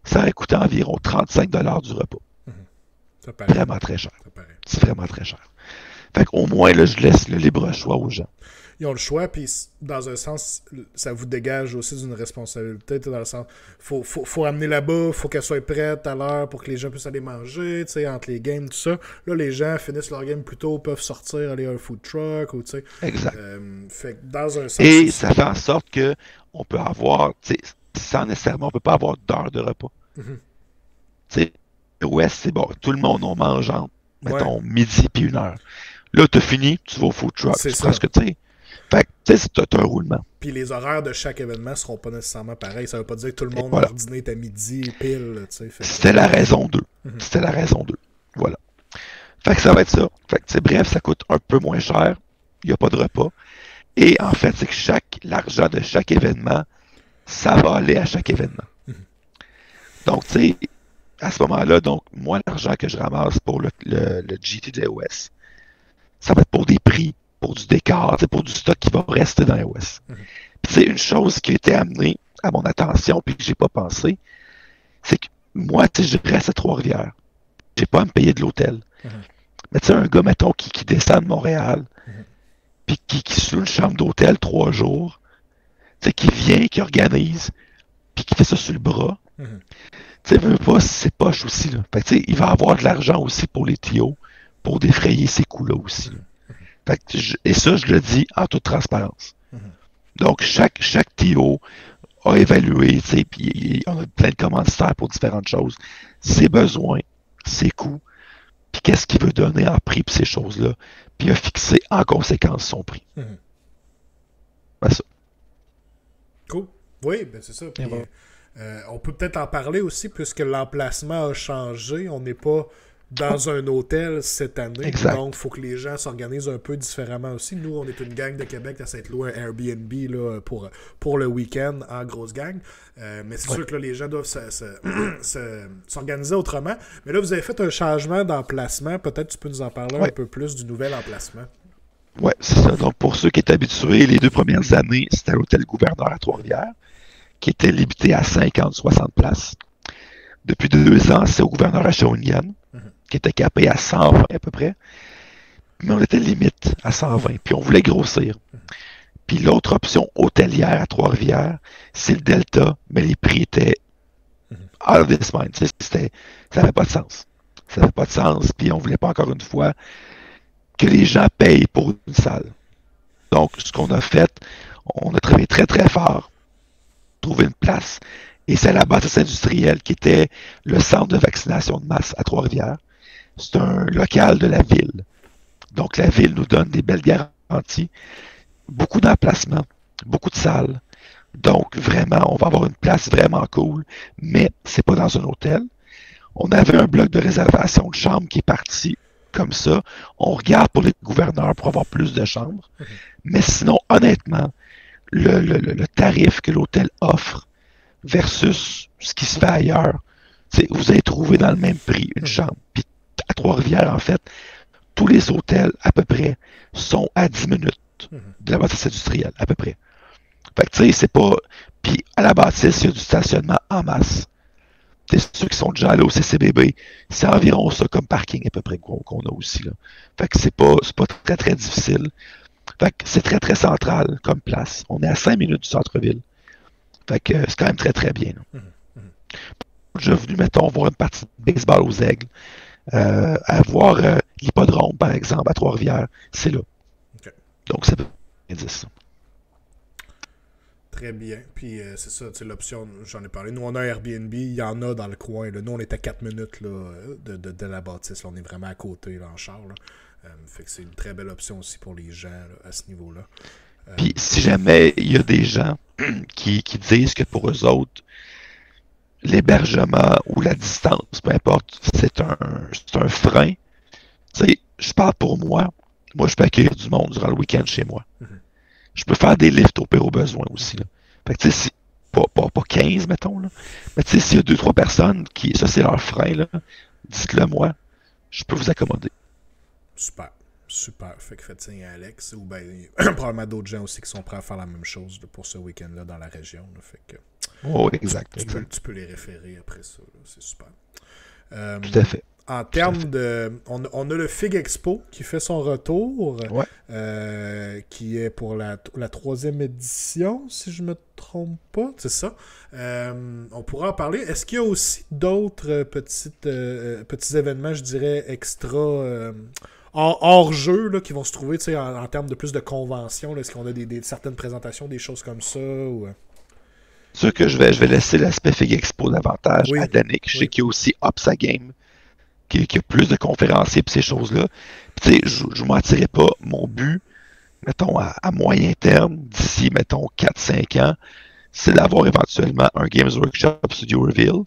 ça aurait coûté environ 35 $ du repas. Vraiment très cher. C'est vraiment très cher. Fait qu'au moins, là, je laisse le libre choix aux gens. Ils ont le choix, puis dans un sens, ça vous dégage aussi d'une responsabilité, dans le sens, faut amener là-bas, faut qu'elle soit prête à l'heure pour que les gens puissent aller manger, tu sais, entre les games, tout ça. Là, les gens finissent leur game plus tôt, peuvent sortir, aller à un food truck, ou tu sais. Exact. Fait que dans un sens... Et ça fait en sorte que on peut avoir, tu sais, sans nécessairement, on peut pas avoir d'heure de repas. Tu sais, l'Ouest, c'est bon, tout le monde, on mange entre, mettons, midi puis 1h. Là, t'as fini, tu vas au food truck, tu prends ce que tu sais. Fait que, tu sais, t'as un roulement. Puis les horaires de chaque événement seront pas nécessairement pareils. Ça veut pas dire que tout le monde leur dîner est à midi, pile, tu sais. C'était la raison 2. C'était la raison 2. Voilà. Fait que ça va être ça. Fait que, bref, ça coûte un peu moins cher. Il n'y a pas de repas. Et en fait, c'est que l'argent de chaque événement, ça va aller à chaque événement. Donc, tu sais, à ce moment-là, donc, moi, l'argent que je ramasse pour le GT de EOS, ça va être pour des prix, pour du décor, pour du stock qui va rester dans EOS. Puis c'est une chose qui a été amenée à mon attention puis que j'ai pas pensé, c'est que moi, tu sais, je reste à Trois-Rivières. J'ai pas à me payer de l'hôtel. Mais tu sais, un gars, mettons, qui descend de Montréal, puis qui se loue une chambre d'hôtel 3 jours, tu sais, qui vient, qui organise, puis qui fait ça sur le bras, tu sais, veut pas, c'est poche aussi, là. Fait que tu sais, il va avoir de l'argent aussi pour les TO, pour défrayer ces coûts-là aussi. Et ça, je le dis en toute transparence. Mhm. Donc, chaque TO a évalué, puis on a plein de commanditaires pour différentes choses, ses besoins, ses coûts, puis qu'est-ce qu'il veut donner en prix pour ces choses-là, puis il a fixé en conséquence son prix. Mhm. Ben, ça. Cool. Oui, ben c'est ça. Puis, on peut peut-être en parler aussi, puisque l'emplacement a changé. On n'est pas dans un hôtel cette année. Exact. Donc, il faut que les gens s'organisent un peu différemment aussi. Nous, on est une gang de Québec à s'être loué un Airbnb là, pour le week-end en grosse gang. Mais c'est sûr que là, les gens doivent s'organiser autrement. Mais là, vous avez fait un changement d'emplacement. Peut-être tu peux nous en parler un peu plus du nouvel emplacement. Oui, c'est ça. Donc, pour ceux qui étaient habitués, les 2 premières années, c'était à l'hôtel Gouverneur à Trois-Rivières, qui était limité à 50-60 places. Depuis 2 ans, c'est au Gouverneur à Shawinigan, qui était capé à 120 à peu près. Mais on était limite à 120, puis on voulait grossir. Puis l'autre option hôtelière à Trois-Rivières, c'est le Delta, mais les prix étaient out of this mind. Ça n'avait pas de sens. Ça n'avait pas de sens, puis on voulait pas encore une fois que les gens payent pour une salle. Donc, ce qu'on a fait, on a travaillé très très fort, trouver une place, et c'est la bâtisse industrielle qui était le centre de vaccination de masse à Trois-Rivières. C'est un local de la ville. Donc, la ville nous donne des belles garanties, beaucoup d'emplacements, beaucoup de salles. Donc, vraiment, on va avoir une place vraiment cool, mais c'est pas dans un hôtel. On avait un bloc de réservation de chambres qui est parti comme ça. On regarde pour les gouverneurs pour avoir plus de chambres. Mais sinon, honnêtement, le tarif que l'hôtel offre versus ce qui se fait ailleurs, vous allez trouver dans le même prix une chambre. Puis à Trois-Rivières, en fait, tous les hôtels, à peu près, sont à 10 minutes de la bâtisse industrielle, à peu près. Fait que, tu sais, c'est pas... Puis à la bâtisse, il y a du stationnement en masse. T'sais, ceux qui sont déjà allés au CCBB, c'est environ ça comme parking à peu près qu'on a aussi, là. Fait que c'est pas très, très difficile. Fait que c'est très, très central comme place. On est à 5 minutes du centre-ville. Fait que c'est quand même très, très bien. J'ai venu, mettons, voir une partie de baseball aux Aigles. À voir l'hippodrome, par exemple, à Trois-Rivières. C'est là. Okay. Donc, ça peut dire ça. Très bien. Puis c'est ça, l'option, j'en ai parlé. Nous, on a un Airbnb, il y en a dans le coin. Là. Nous, on est à 4 minutes là, de la bâtisse. Là. On est vraiment à côté, là, en char. Là. Fait que c'est une très belle option aussi pour les gens là, à ce niveau-là. Puis si jamais il y a des gens qui disent que pour eux autres, l'hébergement ou la distance, peu importe, c'est un frein. Tu sais, je parle pour moi. Moi, je peux accueillir du monde durant le week-end chez moi. Je peux faire des lifts au pire au besoin aussi. Là. Fait que tu sais, pas 15, mettons, là. Mais tu sais, s'il y a 2-3 personnes qui, ça c'est leur frein, là, dites-le moi. Je peux vous accommoder. Super. Super. Fait que faites signe à Alex. Ou ben, probablement d'autres gens aussi qui sont prêts à faire la même chose là, pour ce week-end-là dans la région. Là. Fait que oh, exact. Tu peux les référer après ça. Là. C'est super. Tout à fait. En termes de... On a le FIG Expo qui fait son retour, qui est pour la 3e édition, si je me trompe pas. C'est ça. On pourra en parler. Est-ce qu'il y a aussi d'autres petits événements, je dirais, extra... hors jeu là, qui vont se trouver en termes de plus de conventions? Est-ce qu'on a certaines présentations, des choses comme ça? Ou... Sûr que je vais laisser l'aspect FIG Expo davantage à Danick. Je sais qu'il y a aussi Opsa Game, qui a plus de conférenciers et ces choses-là. Tu sais, je ne mentirais pas, mon but, mettons, à moyen terme, d'ici, mettons, 4-5 ans, c'est d'avoir éventuellement un Games Workshop Studio Reveal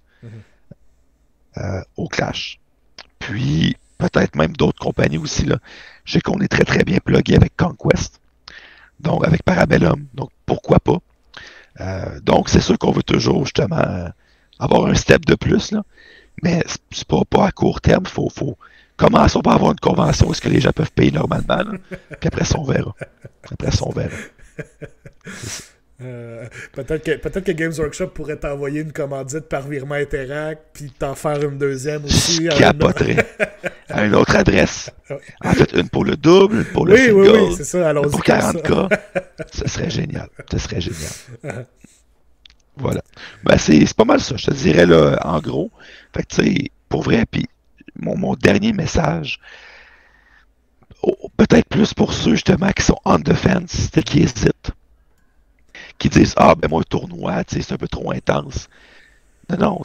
au Clash. Puis, peut-être même d'autres compagnies aussi. Là. Je sais qu'on est très, très bien plugué avec Conquest, donc avec Parabellum, donc pourquoi pas. Donc, c'est sûr qu'on veut toujours, justement, avoir un step de plus, là. Mais c'est pas à court terme. Faut commencer par avoir une convention où est-ce que les gens peuvent payer normalement. Là. Puis après ça, on verra. Peut-être que Games Workshop pourrait t'envoyer une commandite par virement Interact puis t'en faire une deuxième aussi. Je capoterais. À une autre adresse. En fait, une pour le double, une pour le single. Oui, c'est ça. Allons-y pour 40K. Ce serait génial. Voilà. Ben, c'est pas mal ça, je te dirais, là, en gros. Fait que, tu sais, pour vrai, puis mon dernier message, peut-être plus pour ceux justement qui sont on the fence, qui hésitent, qui disent ah ben moi un tournoi, c'est un peu trop intense. Non,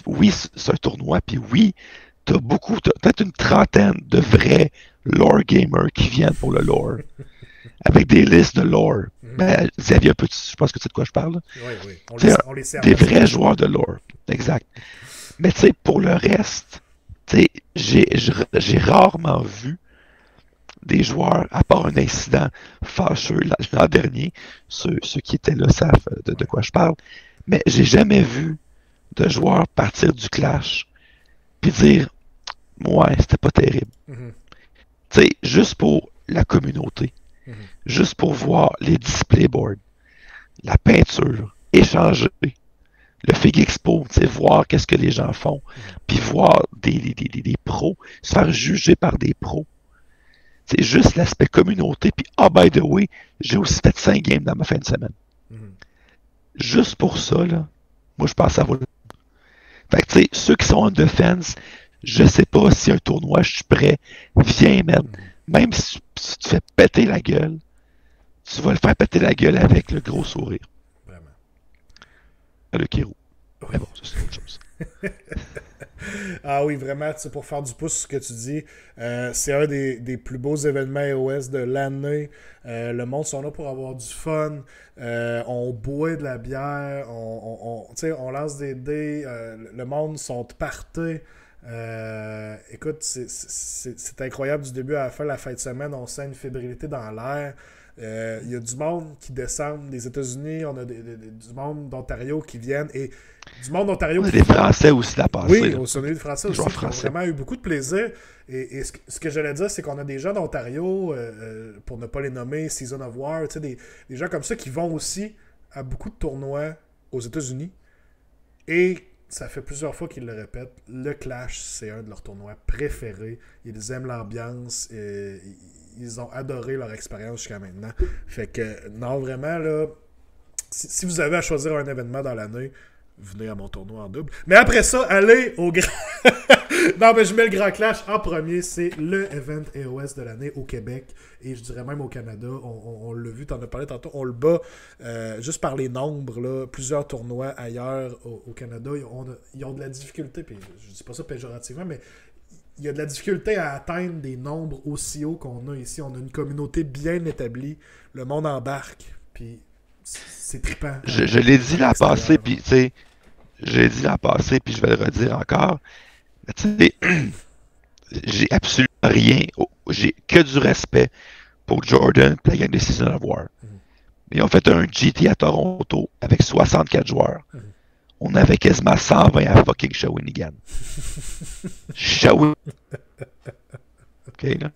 oui, c'est un tournoi, puis oui, t'as peut-être une trentaine de vrais lore gamers qui viennent pour le lore. Avec des listes de lore. Ben, Xavier, je pense que tu sais de quoi je parle. Oui. On les sert. Des vrais joueurs de lore. Exact. Mais tu sais, pour le reste, j'ai rarement vu des joueurs, à part un incident fâcheux l'an dernier, ceux qui étaient là savent de quoi je parle, mais j'ai jamais vu de joueurs partir du clash puis dire ouais, c'était pas terrible. Tu sais, juste pour la communauté, juste pour voir les display boards, la peinture, échanger, le Fig Expo, voir qu'est-ce que les gens font, puis voir des pros se faire juger par des pros. C'est juste l'aspect communauté, puis by the way, j'ai aussi fait 5 games dans ma fin de semaine. Juste pour ça, là, moi je pense que ça vaut le... Fait que tu sais, ceux qui sont en defense, je sais pas si un tournoi, je suis prêt, viens, man. Même si tu te fais péter la gueule, tu vas le faire péter la gueule avec le gros sourire. Vraiment. Le Kiro. Oui. Mais bon, ça c'est autre chose. Ah oui, vraiment, pour faire du pouce sur ce que tu dis, c'est un des plus beaux événements iOS de l'année. Le monde sont là pour avoir du fun. On boit de la bière, on lance des dés, le monde sont partés. Écoute, c'est incroyable du début à la fin, la fin de semaine, on sent une fébrilité dans l'air. Il y a du monde qui descend des États-Unis, on a du monde d'Ontario qui viennent et du monde d'Ontario. On a des Français aussi la passée. Oui, on a eu des Français aussi qui ont vraiment eu beaucoup de plaisir. Et ce que j'allais dire, c'est qu'on a des gens d'Ontario, pour ne pas les nommer, Season of War, des gens comme ça qui vont aussi à beaucoup de tournois aux États-Unis. Et ça fait plusieurs fois qu'ils le répètent, le Clash, c'est un de leurs tournois préférés. Ils aiment l'ambiance, ils ont adoré leur expérience jusqu'à maintenant. Fait que, non, vraiment, là, si vous avez à choisir un événement dans l'année, venez à mon tournoi en double. Mais après ça, allez au grand... Non, mais je mets le Grand Clash en premier. C'est le event EOS de l'année au Québec. Et je dirais même au Canada. On l'a vu, t'en as parlé tantôt. On le bat juste par les nombres. Là, plusieurs tournois ailleurs au Canada. Ils ont de la difficulté. Puis je dis pas ça péjorativement, mais il y a de la difficulté à atteindre des nombres aussi hauts qu'on a ici. On a une communauté bien établie. Le monde embarque. Puis c'est trippant. Je l'ai dit l'an passé, puis tu sais, je l'ai dit l'an passé, puis je vais le redire encore. Tu sais, j'ai absolument rien, j'ai que du respect pour Jordan et la gang de Season of War. Ils ont fait un GT à Toronto avec 64 joueurs. On avait quasiment 120 à fucking Shawinigan. Shawinigan. OK, là?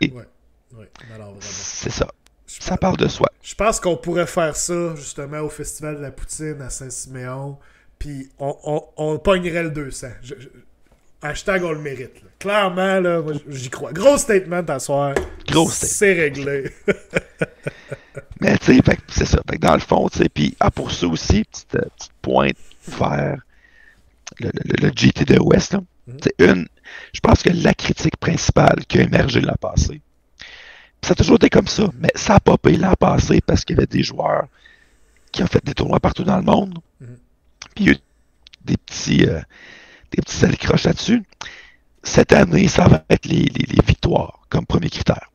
Ouais. Alors, c'est ça. Ça parle de soi. Je pense qu'on pourrait faire ça, justement, au Festival de la Poutine à Saint-Siméon. Puis on pognerait le 200. Hashtag on le mérite. Là. Clairement, là, moi, j'y crois. Gros statement à soir. Gros statement. C'est réglé. Mais tu sais, c'est ça. Fait que dans le fond, tu sais, puis pour ça aussi, petite pointe vers le GT de West. Là. Je pense que la critique principale qui a émergé l'an passé, ça a toujours été comme ça, mais ça a popé l'an passé parce qu'il y avait des joueurs qui ont fait des tournois partout dans le monde. Puis il y a eu des petits alicroches là-dessus. Cette année, ça va être les victoires comme premier critère.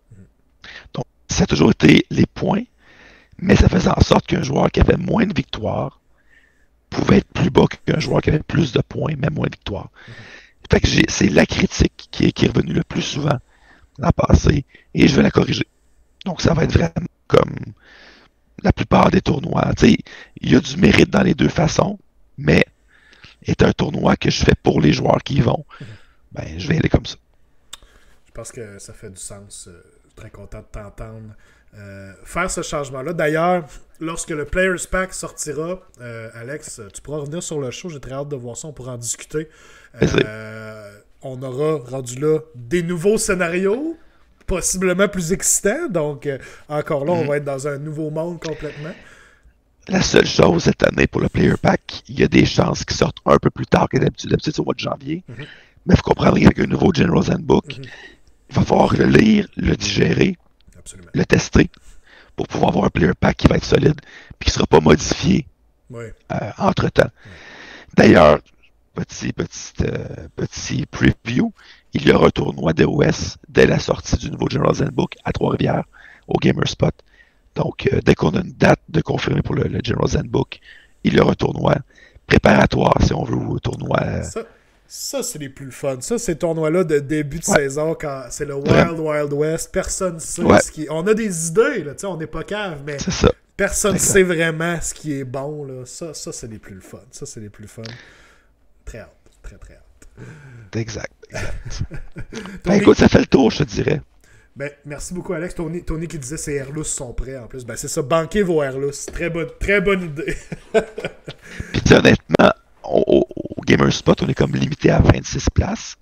Donc, ça a toujours été les points, mais ça faisait en sorte qu'un joueur qui avait moins de victoires pouvait être plus bas qu'un joueur qui avait plus de points, mais moins de victoires. Fait que c'est la critique qui est revenue le plus souvent l'an passé, et je vais la corriger. Donc, ça va être vraiment comme la plupart des tournois. Il y a du mérite dans les deux façons, mais est un tournoi que je fais pour les joueurs qui y vont, ben, je vais y aller comme ça. Je pense que ça fait du sens. Je suis très content de t'entendre faire ce changement-là. D'ailleurs, lorsque le Players Pack sortira, Alex, tu pourras revenir sur le show. J'ai très hâte de voir ça. On pourra en discuter. On aura rendu là des nouveaux scénarios, possiblement plus excitants. Donc, encore là, on va être dans un nouveau monde complètement. La seule chose cette année pour le Player Pack, il y a des chances qu'ils sortent un peu plus tard que d'habitude. D'habitude, c'est au mois de janvier. Mais il faut comprendre qu'avec un nouveau General's Handbook, il va falloir le lire, le digérer, Absolument. le tester pour pouvoir avoir un player pack qui va être solide et qui ne sera pas modifié entre-temps. D'ailleurs, petit preview, il y aura un tournoi DOS dès la sortie du nouveau General's Handbook à Trois-Rivières, au Gamerspot. Donc, dès qu'on a une date de confirmer pour le General's Handbook, il y aura un tournoi préparatoire, si on veut, ou un tournoi... Ça, c'est les plus fun. Ça, ces tournois-là de début de saison, quand c'est le Wild West, personne ne sait ce qui... On a des idées, là, on n'est pas cave, mais personne ne sait vraiment ce qui est bon. Là. Ça, c'est les plus fun. Ça, c'est les plus fun. Très hâte. Très, très hâte. Exact. Écoute, ça fait le tour, je te dirais. Ben, merci beaucoup, Alex. Tony qui disait ses Airlus sont prêts en plus. Ben, c'est ça, banquez vos Airlus. Très bonne idée. Puis honnêtement, au Gamerspot, on est comme limité à 26 places.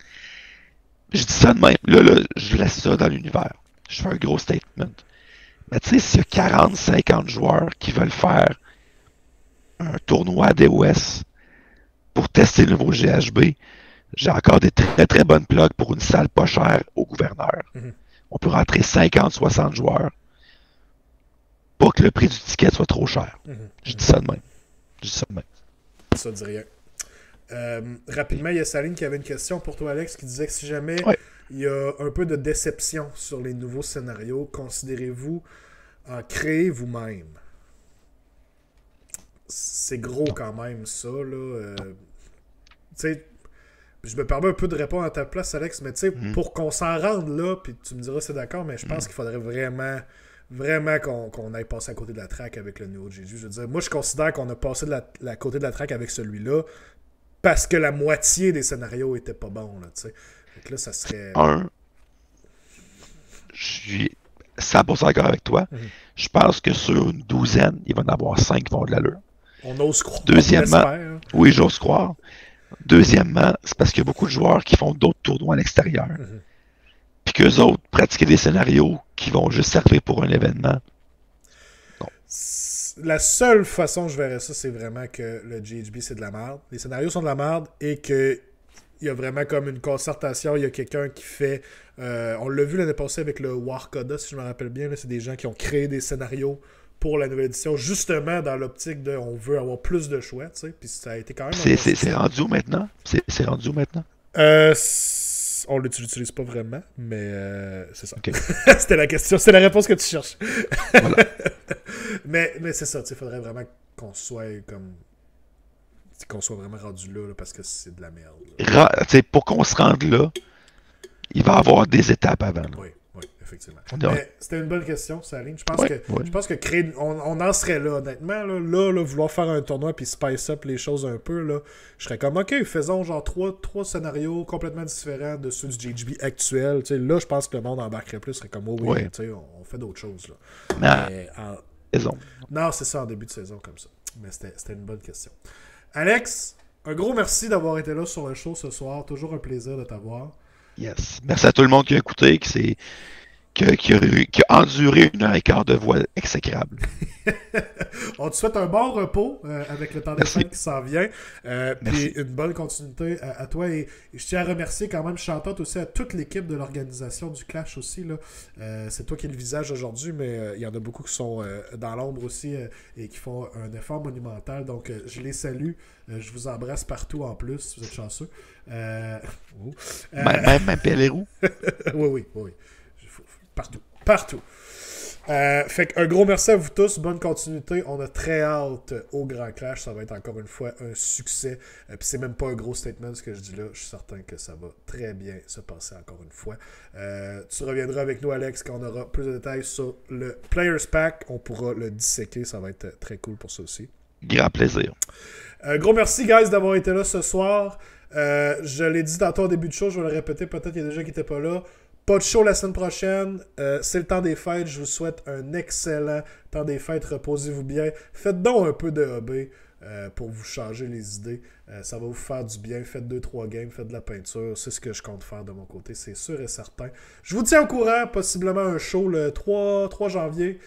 Je dis ça de même. Là, je laisse ça dans l'univers. Je fais un gros statement. Mais tu sais, s'il y a 40-50 joueurs qui veulent faire un tournoi DOS pour tester le nouveau GHB, j'ai encore des très très bonnes plugs pour une salle pas chère au gouverneur. Mm-hmm. On peut rentrer 50-60 joueurs. Pas que le prix du ticket soit trop cher. Mm-hmm. Je dis ça de même. Ça dit rien. Rapidement, il y a Saline qui avait une question pour toi, Alex, qui disait que si jamais il y a un peu de déception sur les nouveaux scénarios, considérez-vous en créer vous-même? C'est gros quand même, ça, là. Tu sais, je me permets un peu de répondre à ta place, Alex, mais tu sais, pour qu'on s'en rende là, puis tu me diras c'est d'accord, mais je pense qu'il faudrait vraiment qu'on aille passer à côté de la track avec le nouveau GG. Je veux dire, moi, je considère qu'on a passé de la côté de la track avec celui-là parce que la moitié des scénarios étaient pas bons, là, tu sais. Donc là, ça serait... Je suis 100% d'accord avec toi. Je pense que sur une douzaine, il va y en avoir 5 qui vont de l'allure. On ose croire. Deuxièmement, oui, j'ose croire. Deuxièmement, c'est parce qu'il y a beaucoup de joueurs qui font d'autres tournois à l'extérieur. Puis qu'eux autres pratiquent des scénarios qui vont juste servir pour un événement. Non. La seule façon que je verrais ça, c'est vraiment que le GHB, c'est de la merde. Les scénarios sont de la merde et que il y a vraiment comme une concertation. Il y a quelqu'un qui fait... on l'a vu l'année passée avec le Warcoda, si je me rappelle bien. Là, c'est des gens qui ont créé des scénarios pour la nouvelle édition, justement dans l'optique de on veut avoir plus de choix, tu sais. Puis ça a été quand même... C'est rendu où maintenant? C'est rendu où maintenant? On l'utilise pas vraiment, mais c'est ça. Okay. C'était la question, c'était la réponse que tu cherches. Voilà. mais c'est ça, il faudrait vraiment qu'on soit comme... qu'on soit vraiment rendu là parce que c'est de la merde. Pour qu'on se rende là, il va y avoir des étapes avant. Là. Oui, effectivement. Mais c'était une bonne question, Saline. Je pense que créer... on en serait là, honnêtement. Là, vouloir faire un tournoi puis spice up les choses un peu, là, je serais comme, OK, faisons genre trois scénarios complètement différents de ceux du GHB actuel. T'sais, là, je pense que le monde embarquerait plus. Serait comme, on fait d'autres choses. Là. Non, c'est ça, en début de saison comme ça. Mais c'était une bonne question. Alex, un gros merci d'avoir été là sur le show ce soir. Toujours un plaisir de t'avoir. Yes. Merci à tout le monde qui a écouté, qui a enduré 1h15 de voix exécrable. On te souhaite un bon repos avec le temps des fêtes qui s'en vient. Puis une bonne continuité à toi. Et je tiens à remercier quand même, chantante aussi à toute l'équipe de l'organisation du Clash aussi. Là. C'est toi qui es le visage aujourd'hui, mais il y en a beaucoup qui sont dans l'ombre aussi et qui font un effort monumental. Donc je les salue. Je vous embrasse partout en plus. Vous êtes chanceux. Même Pélérou. Oui. Partout. Fait qu'un gros merci à vous tous, bonne continuité, on a très hâte au Grand Clash, ça va être encore une fois un succès, puis c'est même pas un gros statement ce que je dis là, je suis certain que ça va très bien se passer encore une fois. Tu reviendras avec nous, Alex, quand on aura plus de détails sur le Players Pack, on pourra le disséquer, ça va être très cool pour ça aussi. Grand plaisir. Gros merci guys d'avoir été là ce soir, je l'ai dit tantôt au début de show, je vais le répéter, peut-être qu'il y a des gens qui n'étaient pas là. Pas de show la semaine prochaine. C'est le temps des fêtes. Je vous souhaite un excellent temps des fêtes. Reposez-vous bien. Faites donc un peu de hobby pour vous changer les idées. Ça va vous faire du bien. Faites 2-3 games. Faites de la peinture. C'est ce que je compte faire de mon côté. C'est sûr et certain. Je vous tiens au courant. Possiblement un show le 3 janvier.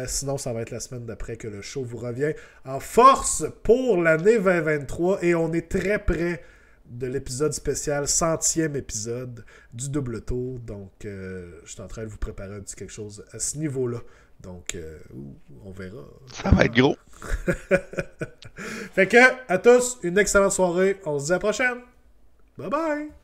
Sinon, ça va être la semaine d'après que le show vous revient en force pour l'année 2023. Et on est très près de l'épisode spécial, 100e épisode du Double Tour. Donc, je suis en train de vous préparer un petit quelque chose à ce niveau-là. Donc, on verra. Ça va être gros. Fait que, à tous, une excellente soirée. On se dit à la prochaine. Bye bye!